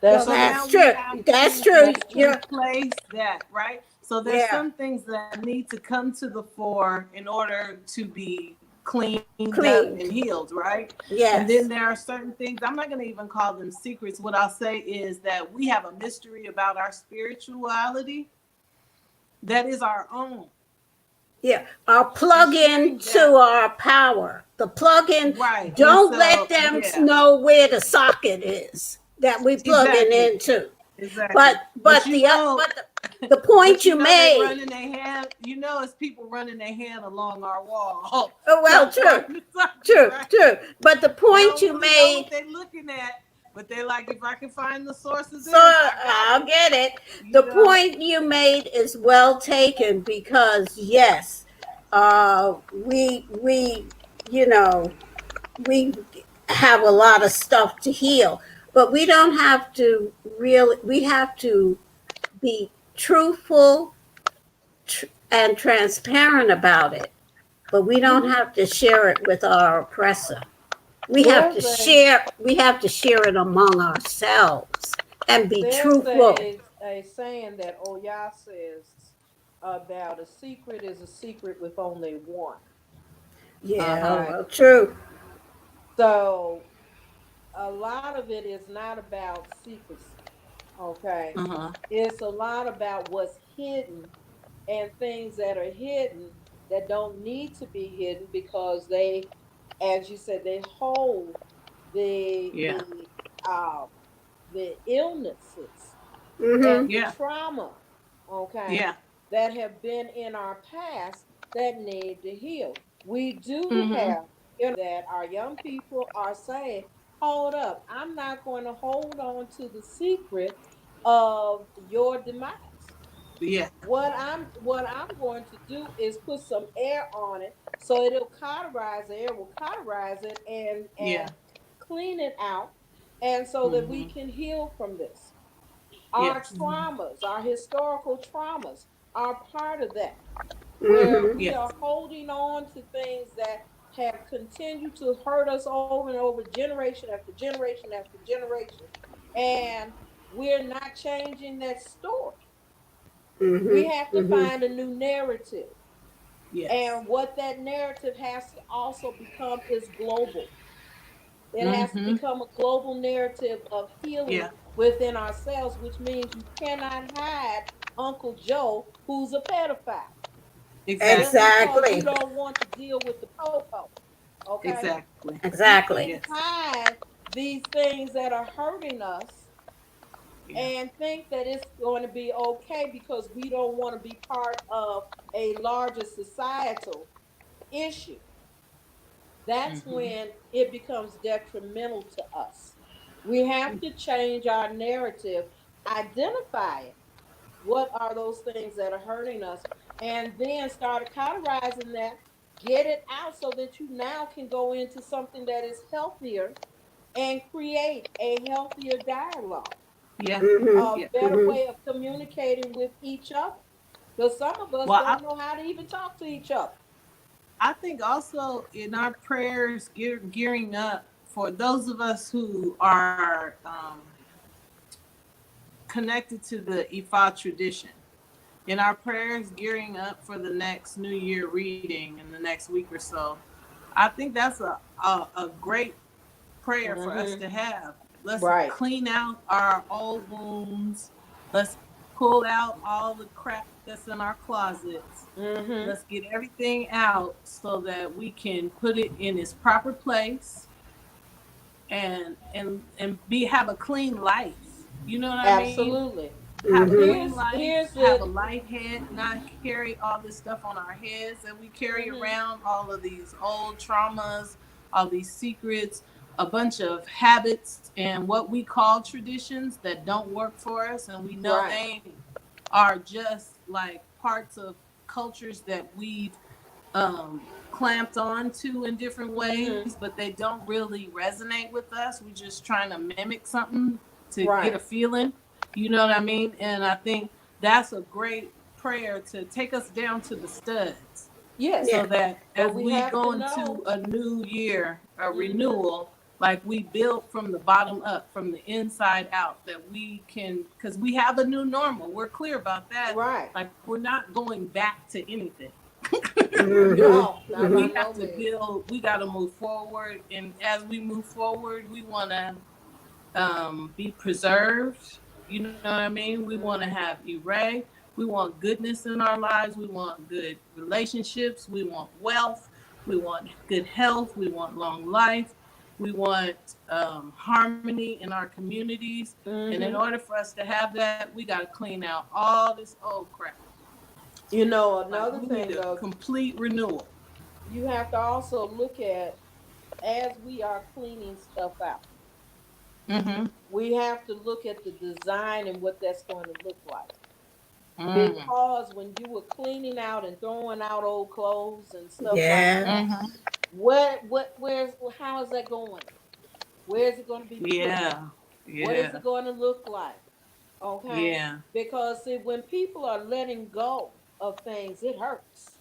[SPEAKER 3] That's
[SPEAKER 4] Well,
[SPEAKER 2] So
[SPEAKER 3] true.
[SPEAKER 2] now
[SPEAKER 4] that's
[SPEAKER 2] we
[SPEAKER 4] true.
[SPEAKER 2] have
[SPEAKER 4] That's
[SPEAKER 2] to
[SPEAKER 4] true. You're
[SPEAKER 2] replace that, right? So there's
[SPEAKER 4] yeah,
[SPEAKER 2] some things that need to come to the fore in order to be cleaned up
[SPEAKER 4] cleaned.
[SPEAKER 2] and healed, right? And then
[SPEAKER 4] Yes.
[SPEAKER 2] there are certain things, I'm not going to even call them secrets. What I'll say is that we have a mystery about our spirituality that is our own.
[SPEAKER 4] Yeah. Our
[SPEAKER 2] And
[SPEAKER 4] plug in
[SPEAKER 2] sharing
[SPEAKER 4] to
[SPEAKER 2] that,
[SPEAKER 4] our power. The plug in.
[SPEAKER 2] right. And
[SPEAKER 4] Don't let
[SPEAKER 2] so,
[SPEAKER 4] them
[SPEAKER 2] yeah,
[SPEAKER 4] know where the socket is that we plugging
[SPEAKER 2] exactly.
[SPEAKER 4] into.
[SPEAKER 2] Exactly. But you know,
[SPEAKER 4] The point
[SPEAKER 2] but you
[SPEAKER 4] you
[SPEAKER 2] know they
[SPEAKER 4] made.
[SPEAKER 2] running their hand. You know, it's people running their hand along our wall,
[SPEAKER 4] Oh, well,
[SPEAKER 2] trying
[SPEAKER 4] true,
[SPEAKER 2] to talk,
[SPEAKER 4] true,
[SPEAKER 2] right?
[SPEAKER 4] true. But the
[SPEAKER 2] They
[SPEAKER 4] point
[SPEAKER 2] don't
[SPEAKER 4] you
[SPEAKER 2] really know
[SPEAKER 4] made.
[SPEAKER 2] what they're looking at, but they like, if I can find the source of
[SPEAKER 4] So
[SPEAKER 2] this, I got
[SPEAKER 4] I'll
[SPEAKER 2] it.
[SPEAKER 4] get it.
[SPEAKER 2] You
[SPEAKER 4] The
[SPEAKER 2] know,
[SPEAKER 4] point you made is well taken because, yes, we you know we have a lot of stuff to heal, but we don't have to really. We have to be truthful and transparent about it, but we don't
[SPEAKER 3] Mhm.
[SPEAKER 4] have to share it with our oppressor. We have to
[SPEAKER 3] There's a
[SPEAKER 4] share. We have to share it among ourselves and be
[SPEAKER 3] there's
[SPEAKER 4] truthful.
[SPEAKER 3] a saying that Oya says about a secret is a secret with only one.
[SPEAKER 4] Yeah,
[SPEAKER 2] Uh-huh.
[SPEAKER 3] Okay.
[SPEAKER 4] well, true.
[SPEAKER 3] So a lot of it is not about secrecy. Okay.
[SPEAKER 2] Uh-huh.
[SPEAKER 3] It's a lot about what's hidden and things that are hidden that don't need to be hidden because they, as you said, they hold the
[SPEAKER 2] Yeah.
[SPEAKER 3] the um the illnesses
[SPEAKER 4] Mm-hmm.
[SPEAKER 3] and the
[SPEAKER 2] Yeah.
[SPEAKER 3] trauma, okay,
[SPEAKER 2] Yeah.
[SPEAKER 3] that have been in our past that need to heal. We do
[SPEAKER 2] Mm-hmm.
[SPEAKER 3] have that our young people are saying, hold up, I'm not going to hold on to the secret of your demise.
[SPEAKER 2] Yeah.
[SPEAKER 3] What I'm going to do is put some air on it so it'll cauterize, the air will cauterize it
[SPEAKER 2] Yeah.
[SPEAKER 3] and clean it out, and so that we
[SPEAKER 2] Mm-hmm.
[SPEAKER 3] can heal from this. Our
[SPEAKER 2] Yes.
[SPEAKER 3] traumas, our historical traumas are part of that, where
[SPEAKER 4] Mm-hmm.
[SPEAKER 3] we
[SPEAKER 2] Yes.
[SPEAKER 3] are holding on to things that have continued to hurt us over and over, generation after generation after generation, and we're not changing that story. We have
[SPEAKER 4] Mm-hmm.
[SPEAKER 3] to
[SPEAKER 4] Mm-hmm.
[SPEAKER 3] find a new narrative.
[SPEAKER 2] Yes.
[SPEAKER 3] And what that narrative has to also become is global. It has to
[SPEAKER 2] Mm-hmm.
[SPEAKER 3] become a global narrative of healing
[SPEAKER 2] Yeah.
[SPEAKER 3] within ourselves, which means you cannot hide Uncle Joe, who's a pedophile, just
[SPEAKER 2] Exactly.
[SPEAKER 3] because you
[SPEAKER 4] Exactly.
[SPEAKER 3] don't want to deal with the popo. Okay?
[SPEAKER 2] Exactly.
[SPEAKER 3] You
[SPEAKER 4] Exactly.
[SPEAKER 3] can't
[SPEAKER 2] Yes.
[SPEAKER 3] hide these things that are hurting us
[SPEAKER 2] Yeah.
[SPEAKER 3] and think that it's going to be okay because we don't want to be part of a larger societal issue. That's
[SPEAKER 2] Mm-hmm.
[SPEAKER 3] when it becomes detrimental to us. We have to change our narrative, identify it. What are those things that are hurting us? And then start cauterizing that, get it out so that you now can go into something that is healthier and create a healthier dialogue,
[SPEAKER 2] Yeah.
[SPEAKER 4] Mm-hmm.
[SPEAKER 3] a
[SPEAKER 2] Yeah.
[SPEAKER 3] better
[SPEAKER 4] Mm-hmm.
[SPEAKER 3] way of communicating with each other. Because some of us
[SPEAKER 2] Well,
[SPEAKER 3] don't know how to even talk to each other.
[SPEAKER 2] I think also in our prayers, gearing up for those of us who are connected to the Ifa tradition, in our prayers, gearing up for the next New Year reading in the next week or so, I think that's a great prayer for us
[SPEAKER 3] Mm-hmm.
[SPEAKER 2] to have. Let's
[SPEAKER 3] Right.
[SPEAKER 2] clean out our old wounds. Let's pull out all the crap that's in our closets.
[SPEAKER 3] Mm-hmm.
[SPEAKER 2] Let's get everything out so that we can put it in its proper place and be have a clean life. You know what I mean?
[SPEAKER 3] Absolutely.
[SPEAKER 2] Have a
[SPEAKER 4] Mm-hmm.
[SPEAKER 2] clean
[SPEAKER 3] Here's
[SPEAKER 2] life,
[SPEAKER 3] here's
[SPEAKER 2] have a
[SPEAKER 3] the
[SPEAKER 2] light head, not carry all this stuff on our heads that we carry
[SPEAKER 3] mm-hmm.
[SPEAKER 2] around, all of these old traumas, all these secrets, a bunch of habits and what we call traditions that don't work for us. And we know
[SPEAKER 3] Right.
[SPEAKER 2] they are just like parts of cultures that we've clamped on to in different
[SPEAKER 3] Mm-hmm.
[SPEAKER 2] ways, but they don't really resonate with us. We're just trying to mimic something to get
[SPEAKER 3] Right.
[SPEAKER 2] a feeling. You know what I mean? And I think that's a great prayer to take us down to the studs
[SPEAKER 3] Yes.
[SPEAKER 2] so
[SPEAKER 4] Yeah.
[SPEAKER 2] that
[SPEAKER 3] But
[SPEAKER 2] as
[SPEAKER 3] we
[SPEAKER 2] we
[SPEAKER 3] have
[SPEAKER 2] go
[SPEAKER 3] to know.
[SPEAKER 2] into a new year, a
[SPEAKER 3] Mm-hmm.
[SPEAKER 2] renewal, like we build from the bottom up, from the inside out, that we can, because we have a new normal. We're clear about that.
[SPEAKER 3] Right.
[SPEAKER 2] Like we're not going back to anything.
[SPEAKER 4] Mm-hmm.
[SPEAKER 3] No, not by
[SPEAKER 2] We
[SPEAKER 4] Mm-hmm.
[SPEAKER 2] have
[SPEAKER 3] no
[SPEAKER 2] to
[SPEAKER 3] means.
[SPEAKER 2] build, we got to move forward. And as we move forward, we want to be preserved. You know what I mean? We want to
[SPEAKER 3] Mm-hmm.
[SPEAKER 2] have array. We want goodness in our lives. We want good relationships. We want wealth. We want good health. We want long life. We want harmony in our communities. And in
[SPEAKER 3] Mm-hmm.
[SPEAKER 2] order for us to have that, we got to clean out all this old crap.
[SPEAKER 3] You know,
[SPEAKER 2] Like
[SPEAKER 3] another
[SPEAKER 2] we need
[SPEAKER 3] thing
[SPEAKER 2] a
[SPEAKER 3] though,
[SPEAKER 2] complete renewal.
[SPEAKER 3] you have to also look at as we are cleaning stuff out.
[SPEAKER 2] Mm-hmm.
[SPEAKER 3] We have to look at the design and what that's going to look like.
[SPEAKER 2] Mm.
[SPEAKER 3] because when you were cleaning out and throwing out old clothes and stuff like
[SPEAKER 4] Yeah.
[SPEAKER 3] that,
[SPEAKER 2] Mhm.
[SPEAKER 3] how is that going? Where is it going to be put?
[SPEAKER 2] Yeah.
[SPEAKER 3] What is
[SPEAKER 2] Yeah.
[SPEAKER 3] it going to look like? Okay,
[SPEAKER 2] Yeah.
[SPEAKER 3] because see, when people are letting go of things, it hurts.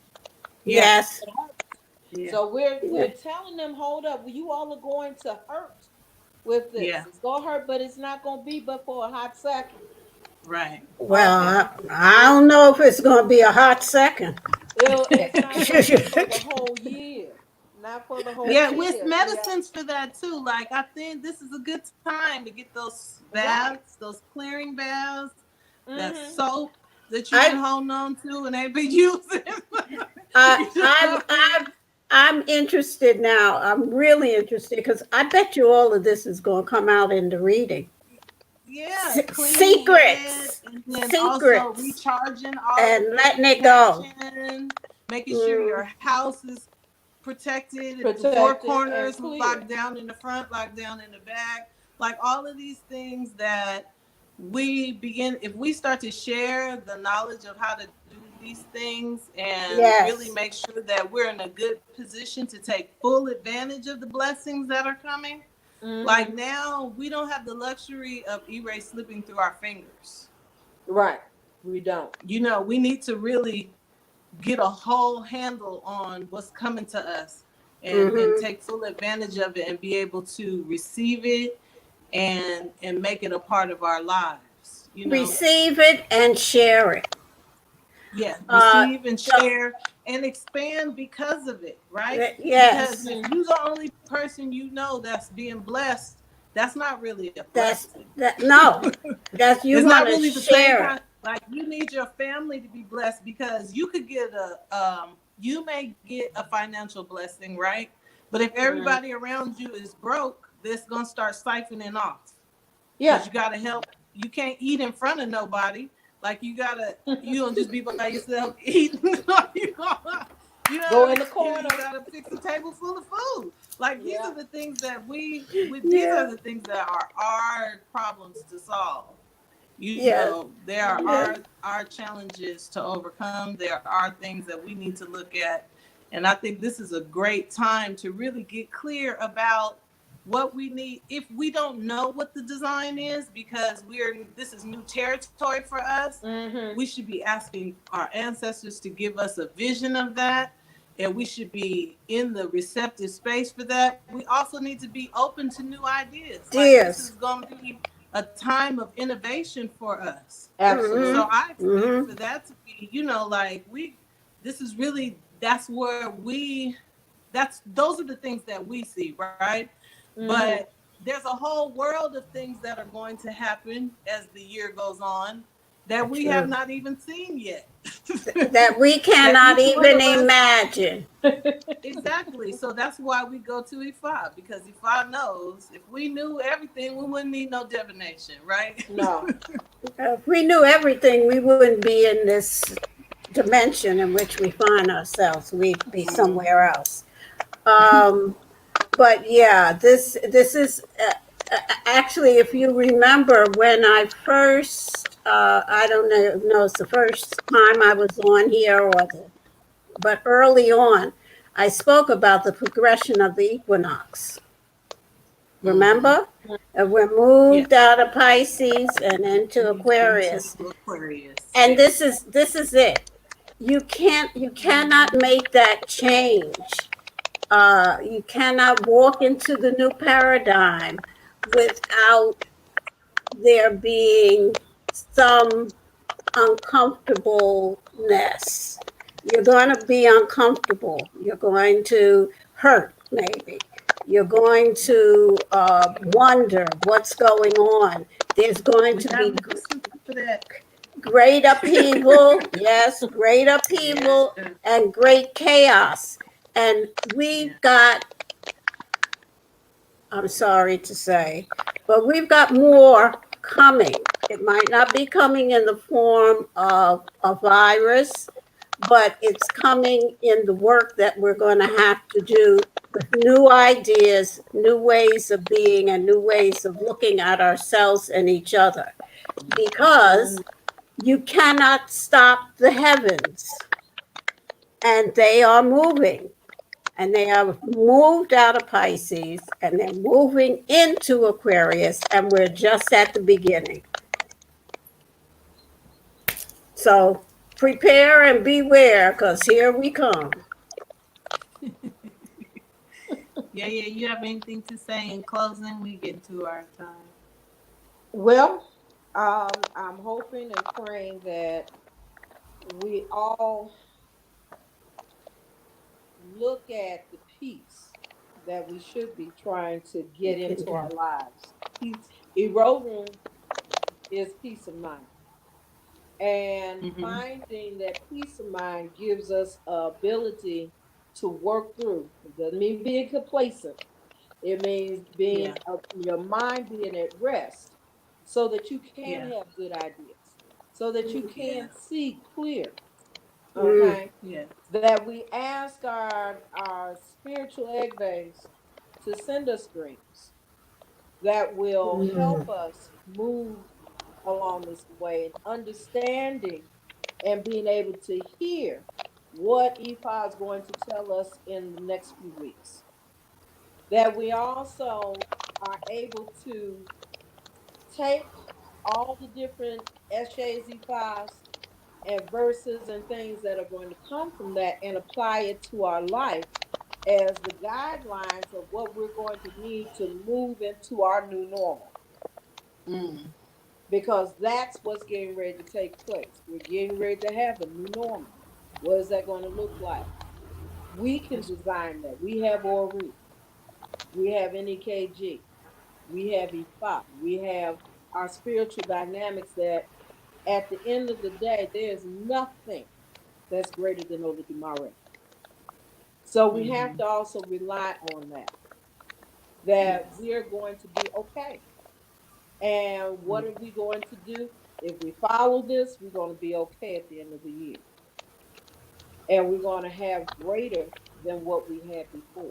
[SPEAKER 2] Yeah.
[SPEAKER 4] Yes.
[SPEAKER 3] It hurts.
[SPEAKER 2] Yeah.
[SPEAKER 3] So
[SPEAKER 4] Yeah.
[SPEAKER 3] we're telling them, hold up, you all are going to hurt with
[SPEAKER 2] Yeah.
[SPEAKER 3] this. It's gonna hurt, but it's not gonna be but for a hot second.
[SPEAKER 2] Right.
[SPEAKER 4] Well,
[SPEAKER 3] Okay,
[SPEAKER 4] I
[SPEAKER 3] it's
[SPEAKER 4] don't know if it's going to be a hot second.
[SPEAKER 3] it's not gonna be for the whole year, not for the whole
[SPEAKER 2] Yeah, with
[SPEAKER 3] year. Yeah,
[SPEAKER 2] medicines for that too. Like I think this is a good time to get those
[SPEAKER 3] right.
[SPEAKER 2] baths, those clearing baths, that
[SPEAKER 3] Mm-hmm.
[SPEAKER 2] soap that you've been
[SPEAKER 4] I,
[SPEAKER 2] holding on to and ain't been using.
[SPEAKER 4] I,
[SPEAKER 2] You
[SPEAKER 4] I'm,
[SPEAKER 2] know?
[SPEAKER 4] I'm, I'm interested now. I'm really interested because I bet you all of this is going to come out in the reading.
[SPEAKER 2] Yeah, cleaning your head
[SPEAKER 4] Secrets,
[SPEAKER 2] and then also
[SPEAKER 4] secrets,
[SPEAKER 2] recharging all of
[SPEAKER 4] and
[SPEAKER 2] your
[SPEAKER 4] letting it go.
[SPEAKER 2] protection, making sure
[SPEAKER 4] Mm,
[SPEAKER 2] your house is protected, the four
[SPEAKER 3] Protected and
[SPEAKER 2] corners
[SPEAKER 3] clear.
[SPEAKER 2] locked down in the front, locked down in the back. Like all of these things that we begin, if we start to share the knowledge of how to do these things and really
[SPEAKER 4] yes,
[SPEAKER 2] make sure that we're in a good position to take full advantage of the blessings that are coming. Like
[SPEAKER 3] Mm-hmm.
[SPEAKER 2] now, we don't have the luxury of erase slipping through our fingers.
[SPEAKER 3] Right. We don't.
[SPEAKER 2] You know, we need to really get a whole handle on what's coming to us and
[SPEAKER 4] hmm,
[SPEAKER 2] take full advantage of it and be able to receive it and make it a part of our lives, you know.
[SPEAKER 4] receive it and share it.
[SPEAKER 2] Yeah,
[SPEAKER 4] Uh,
[SPEAKER 2] receive and
[SPEAKER 4] so,
[SPEAKER 2] share and expand because of it, right? Because
[SPEAKER 4] yes,
[SPEAKER 2] if
[SPEAKER 3] Mm-hmm.
[SPEAKER 2] you're the only person you know that's being blessed, that's not really a
[SPEAKER 4] that's
[SPEAKER 2] blessing.
[SPEAKER 4] that. No, that's you
[SPEAKER 2] It's
[SPEAKER 4] want
[SPEAKER 2] not
[SPEAKER 4] to
[SPEAKER 2] really the same
[SPEAKER 4] share it.
[SPEAKER 2] kind. Like you need your family to be blessed because you could get you may get a financial blessing, right? But if
[SPEAKER 3] Mm-hmm.
[SPEAKER 2] everybody around you is broke, this gonna start siphoning off
[SPEAKER 3] Yeah.
[SPEAKER 2] because you gotta help. You can't eat in front of nobody. Like you don't just be by yourself eating. you gonna, you know
[SPEAKER 3] Go
[SPEAKER 2] what
[SPEAKER 3] in the
[SPEAKER 2] I mean? You
[SPEAKER 3] corner.
[SPEAKER 2] gotta fix a table full of food. Like these
[SPEAKER 3] Yeah.
[SPEAKER 2] are the things that these are
[SPEAKER 4] Yeah,
[SPEAKER 2] the things that are our problems to solve. You
[SPEAKER 4] yeah,
[SPEAKER 2] know, there
[SPEAKER 3] Mm-hmm.
[SPEAKER 4] yeah.
[SPEAKER 2] are our challenges to overcome. There are things that we need to look at. And I think this is a great time to really get clear about what we need if we don't know what the design is because this is new territory for us.
[SPEAKER 3] Mm-hmm.
[SPEAKER 2] We should be asking our ancestors to give us a vision of that, and we should be in the receptive space for that. We also need to be open to new ideas. Like this is
[SPEAKER 4] Dears.
[SPEAKER 2] going to be a time of innovation for us.
[SPEAKER 4] Hmm,
[SPEAKER 2] So
[SPEAKER 3] Absolutely.
[SPEAKER 2] I expect
[SPEAKER 4] hmm.
[SPEAKER 2] for that to be, you know, like this is really, that's where those are the things that we see, right?
[SPEAKER 3] Mm-hmm.
[SPEAKER 2] But there's a whole world of things that are going to happen as the year goes on that we have
[SPEAKER 4] True.
[SPEAKER 2] not even seen yet.
[SPEAKER 4] That we
[SPEAKER 2] That
[SPEAKER 4] cannot
[SPEAKER 2] each one
[SPEAKER 4] even
[SPEAKER 2] of us,
[SPEAKER 4] imagine.
[SPEAKER 2] exactly. So that's why we go to Ifa, because Ifa knows if we knew everything, we wouldn't need no divination, right?
[SPEAKER 3] No.
[SPEAKER 4] If we knew everything, we wouldn't be in this dimension in which we find ourselves. We'd be somewhere else. Um, but yeah, this is actually, if you remember, when I first, I don't know, it's the first time I was on here, but early on, I spoke about the progression of the equinox.
[SPEAKER 2] Mm-hmm.
[SPEAKER 4] Remember? And we're
[SPEAKER 2] Yeah.
[SPEAKER 4] moved out of Pisces and into
[SPEAKER 2] Into
[SPEAKER 4] Aquarius.
[SPEAKER 2] Aquarius.
[SPEAKER 4] And
[SPEAKER 2] Yeah.
[SPEAKER 4] this is it. You cannot make that change. You cannot walk into the new paradigm without there being some uncomfortableness. You're going to be uncomfortable. You're going to hurt, maybe. You're going to wonder what's going on. There's going
[SPEAKER 2] We
[SPEAKER 4] to
[SPEAKER 2] got
[SPEAKER 4] be
[SPEAKER 2] medicine for that.
[SPEAKER 4] great upheaval, yes, great
[SPEAKER 2] Yeah.
[SPEAKER 4] upheaval and great chaos. And
[SPEAKER 2] Yeah.
[SPEAKER 4] we've got, I'm sorry to say, but we've got more coming. It might not be coming in the form of a virus, but it's coming in the work that we're going to have to do with new ideas, new ways of being, and new ways of looking at ourselves and each other. Because You cannot stop the heavens, and they are moving. And they are moved out of Pisces and they're moving into Aquarius, and we're just at the beginning. So prepare and beware, because here we come.
[SPEAKER 2] Yeah, you have anything to say in closing? We get to our time.
[SPEAKER 3] Well, I'm hoping and praying that we all look at the peace that we should be trying to get into our lives. Peace, eroding is peace of mind. And
[SPEAKER 2] Mm-hmm.
[SPEAKER 3] finding that peace of mind gives us ability to work through. It doesn't mean being complacent. It means being
[SPEAKER 2] Yeah,
[SPEAKER 3] your mind being at rest, so that you can
[SPEAKER 2] yeah,
[SPEAKER 3] have good ideas, so that you
[SPEAKER 2] yeah,
[SPEAKER 3] can see clear.
[SPEAKER 4] Mm.
[SPEAKER 3] Okay,
[SPEAKER 2] yeah.
[SPEAKER 3] that we ask our spiritual egg base to send us dreams that will help
[SPEAKER 4] Mm.
[SPEAKER 3] us move along this way, and understanding and being able to hear what Ifa is going to tell us in the next few weeks. That we also are able to take all the different Eshes, Ifas, and verses and things that are going to come from that and apply it to our life as the guidelines of what we're going to need to move into our new normal.
[SPEAKER 2] Mm.
[SPEAKER 3] Because that's what's getting ready to take place. We're getting ready to have a new normal. What is that going to look like? We can
[SPEAKER 2] That's
[SPEAKER 3] design that. We have Ori, we have NEKG, we have IFA, we have our spiritual dynamics that at the end of the day, there's nothing that's greater than Olodumare. So we have
[SPEAKER 2] mm-hmm.
[SPEAKER 3] to also rely on that,
[SPEAKER 2] Yes.
[SPEAKER 3] that we're going to be okay. And what
[SPEAKER 2] Mm.
[SPEAKER 3] are we going to do? If we follow this, we're going to be okay at the end of the year. And we're going to have greater than what we had before.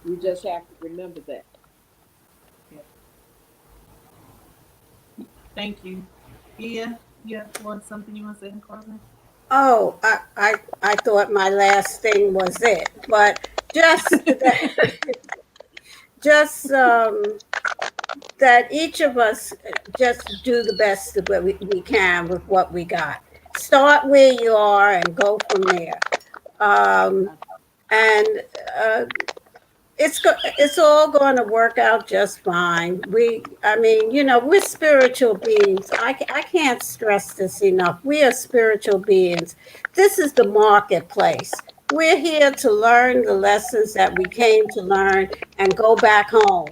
[SPEAKER 3] We just
[SPEAKER 2] That's right.
[SPEAKER 3] have to remember that.
[SPEAKER 2] Yeah. Thank you. Yeah, yeah. Want something you want to say in closing?
[SPEAKER 4] Oh, I thought my last thing was it, but just that, just that each of us just do the best of what we can with what we got. Start where you are and go from there. Um, and uh, it's all going to work out just fine. I mean, we're spiritual beings. I can't stress this enough. We are spiritual beings. This is the marketplace. We're here to learn the lessons that we came to learn and go back home.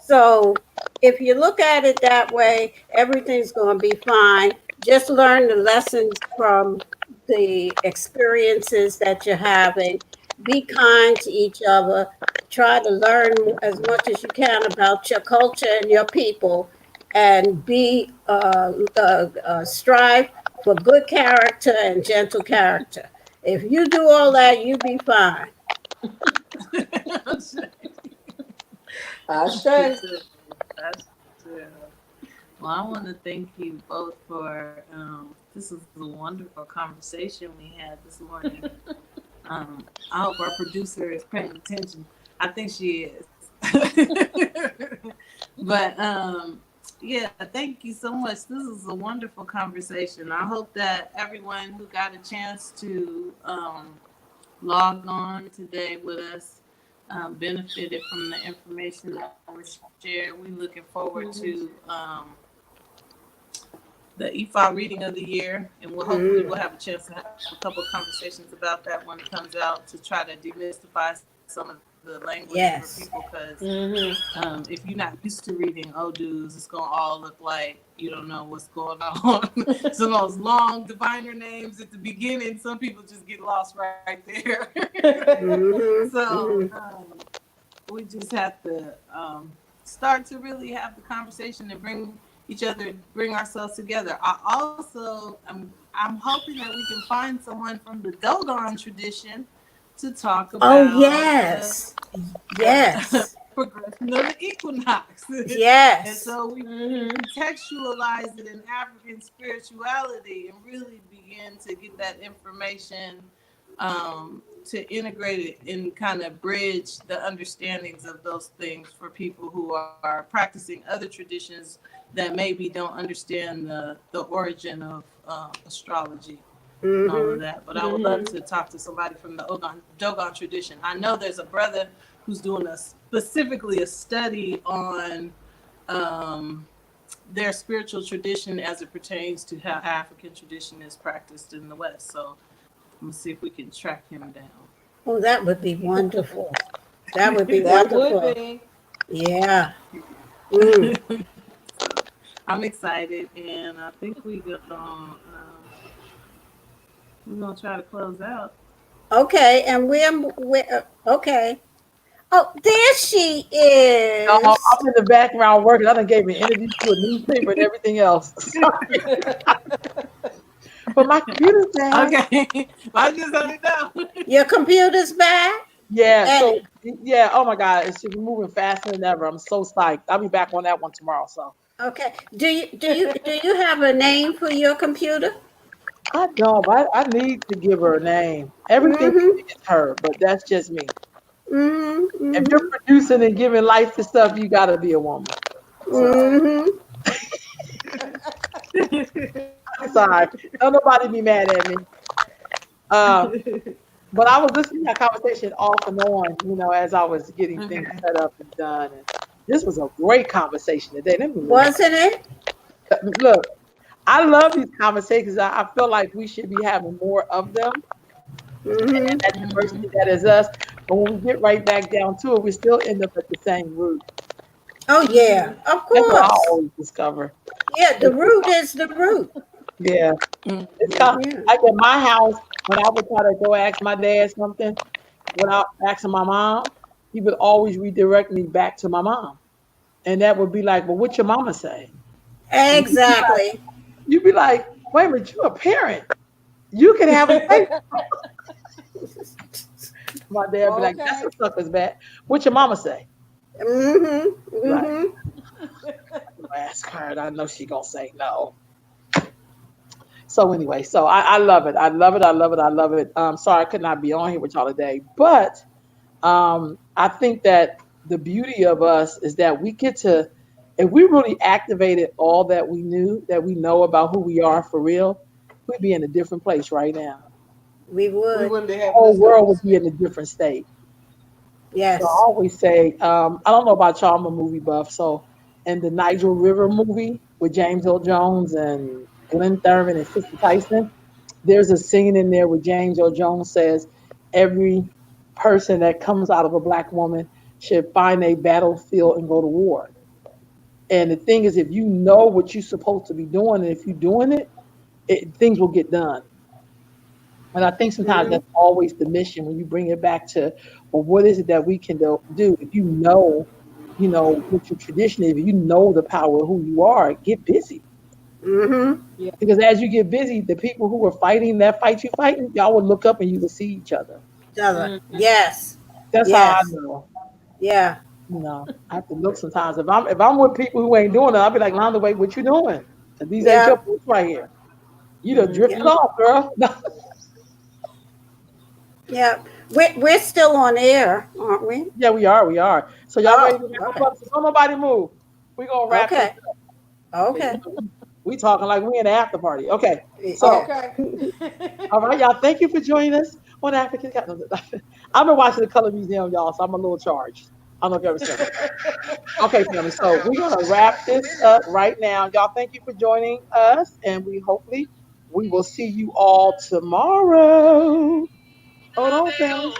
[SPEAKER 4] So if you look at it that way, everything's going to be fine. Just learn the lessons from the experiences that you're having. Be kind to each other. Try to learn as much as you can about your culture and your people, and strive for good character and gentle character. If you do all that, you be fine.
[SPEAKER 3] I
[SPEAKER 2] That's
[SPEAKER 3] say,
[SPEAKER 2] true. That's true. Well, I want to thank you both for this is a wonderful conversation we had this morning. I hope our producer is paying attention. I think she is. But yeah, thank you so much. This is a wonderful conversation. I hope that everyone who got a chance to log on today with us benefited from the information that was shared. We're looking forward to the EFA reading of the year, and hopefully we'll have a chance to have a couple of conversations about that when it comes out, to try to demystify some of the language for
[SPEAKER 4] Yes.
[SPEAKER 2] people, because
[SPEAKER 3] mm-hmm.
[SPEAKER 2] if you're not used to reading Odus, it's going to all look like you don't know what's going on. Some of those long diviner names at the beginning, some people just get lost right there.
[SPEAKER 4] Mm-hmm.
[SPEAKER 2] So
[SPEAKER 4] Mm-hmm.
[SPEAKER 2] we just have to start to really have the conversation and bring ourselves together. I'm hoping that we can find someone from the Dogon tradition to talk
[SPEAKER 4] Oh,
[SPEAKER 2] about
[SPEAKER 4] yes. Yes.
[SPEAKER 2] progression of the equinox. And
[SPEAKER 4] Yes.
[SPEAKER 2] so we contextualize it in African spirituality and really begin to get that information to integrate it and kind of bridge the understandings of those things for people who are practicing other traditions that maybe don't understand the origin of astrology and all of that. But I would love to talk to somebody from the Dogon tradition. I know there's a brother who's doing specifically a study on their spiritual tradition as it pertains to how African tradition is practiced in the West. So I'm gonna see if we can track him down.
[SPEAKER 4] Oh, that would be wonderful. That would be
[SPEAKER 3] That
[SPEAKER 4] wonderful.
[SPEAKER 3] would be.
[SPEAKER 4] Yeah. Mm.
[SPEAKER 2] I'm excited, and I think we're gonna try to close out.
[SPEAKER 4] Okay, and we're okay. Oh, there she is.
[SPEAKER 1] I'm in the background working. I done gave an interview to a newspaper and everything else. But my computer's down.
[SPEAKER 2] Okay, I just let it down.
[SPEAKER 4] Your computer's back?
[SPEAKER 1] Yeah, so yeah, oh my God, it's just moving faster than ever. I'm so psyched. I'll be back on that one tomorrow. So
[SPEAKER 4] Okay. Do you have a name for your computer?
[SPEAKER 1] I don't, but I need to give her a name. Everything is her, but that's just me.
[SPEAKER 4] Mm-hmm.
[SPEAKER 1] If you're producing and giving life to stuff, you gotta be a woman.
[SPEAKER 4] Mm-hmm.
[SPEAKER 1] I'm sorry. Don't nobody be mad at me. But I was listening to that conversation off and on, as I was getting things set up and done. And this was a great conversation today.
[SPEAKER 4] Wasn't it?
[SPEAKER 1] Look, I love these conversations. I feel like we should be having more of them. And that diversity that is us. But when we get right back down to it, we still end up at the same root.
[SPEAKER 4] Oh yeah, of
[SPEAKER 1] That's what I
[SPEAKER 4] course.
[SPEAKER 1] always discover.
[SPEAKER 4] Yeah, the root is the root.
[SPEAKER 1] Yeah. It's kind of, like at my house, when I would try to go ask my dad something without asking my mom, he would always redirect me back to my mom. And that would be like, well, what your mama say?
[SPEAKER 4] Exactly.
[SPEAKER 1] You'd be like, wait a minute, you're a parent. You can have a say. My dad would be like, that's a sucker's bat. What your mama say? Right. Ask her, and I know she gonna say no. So anyway, so I love it. I love it. I love it. I love it. Sorry I could not be on here with y'all today, but I think that the beauty of us is that we get to, if we really activated all that we know about who we are for real, we'd be in a different place right now.
[SPEAKER 4] We would.
[SPEAKER 1] The whole world would be in a different state.
[SPEAKER 4] Yes.
[SPEAKER 1] So I always say, I don't know about y'all, I'm a movie buff. So in the Nigel River movie with James Earl Jones and Glenn Thurman and Sister Tyson, there's a scene in there where James Earl Jones says every person that comes out of a black woman should find a battlefield and go to war. And the thing is, if you know what you're supposed to be doing, and if you're doing it, things will get done. And I think sometimes that's always the mission when you bring it back to, well, what is it that we can do? If you know what your tradition is, if you know the power of who you are, get busy.
[SPEAKER 4] Yeah.
[SPEAKER 1] Because as you get busy, the people who are fighting that fight you're fighting, y'all will look up and you will see each other.
[SPEAKER 4] Yes.
[SPEAKER 1] That's how I know.
[SPEAKER 4] Yeah.
[SPEAKER 1] I have to look sometimes. If I'm with people who ain't doing it, I'll be like, Londa, wait, what you doing? And these ain't your boots right here. You done drifted off, girl.
[SPEAKER 4] Yeah. We're still on air, aren't we?
[SPEAKER 1] Yeah, we are. So y'all ready to wrap up? So don't nobody move. We're gonna wrap it up.
[SPEAKER 4] Okay.
[SPEAKER 1] We talking like we in the after party. Okay. So all right, y'all. Thank you for joining us on African. I've been watching the Color Museum, y'all, so I'm a little charged. I don't know if you ever said that. Okay, family. So we're gonna wrap this up right now. Y'all, thank you for joining us, and we will see you all tomorrow. Hold on, family.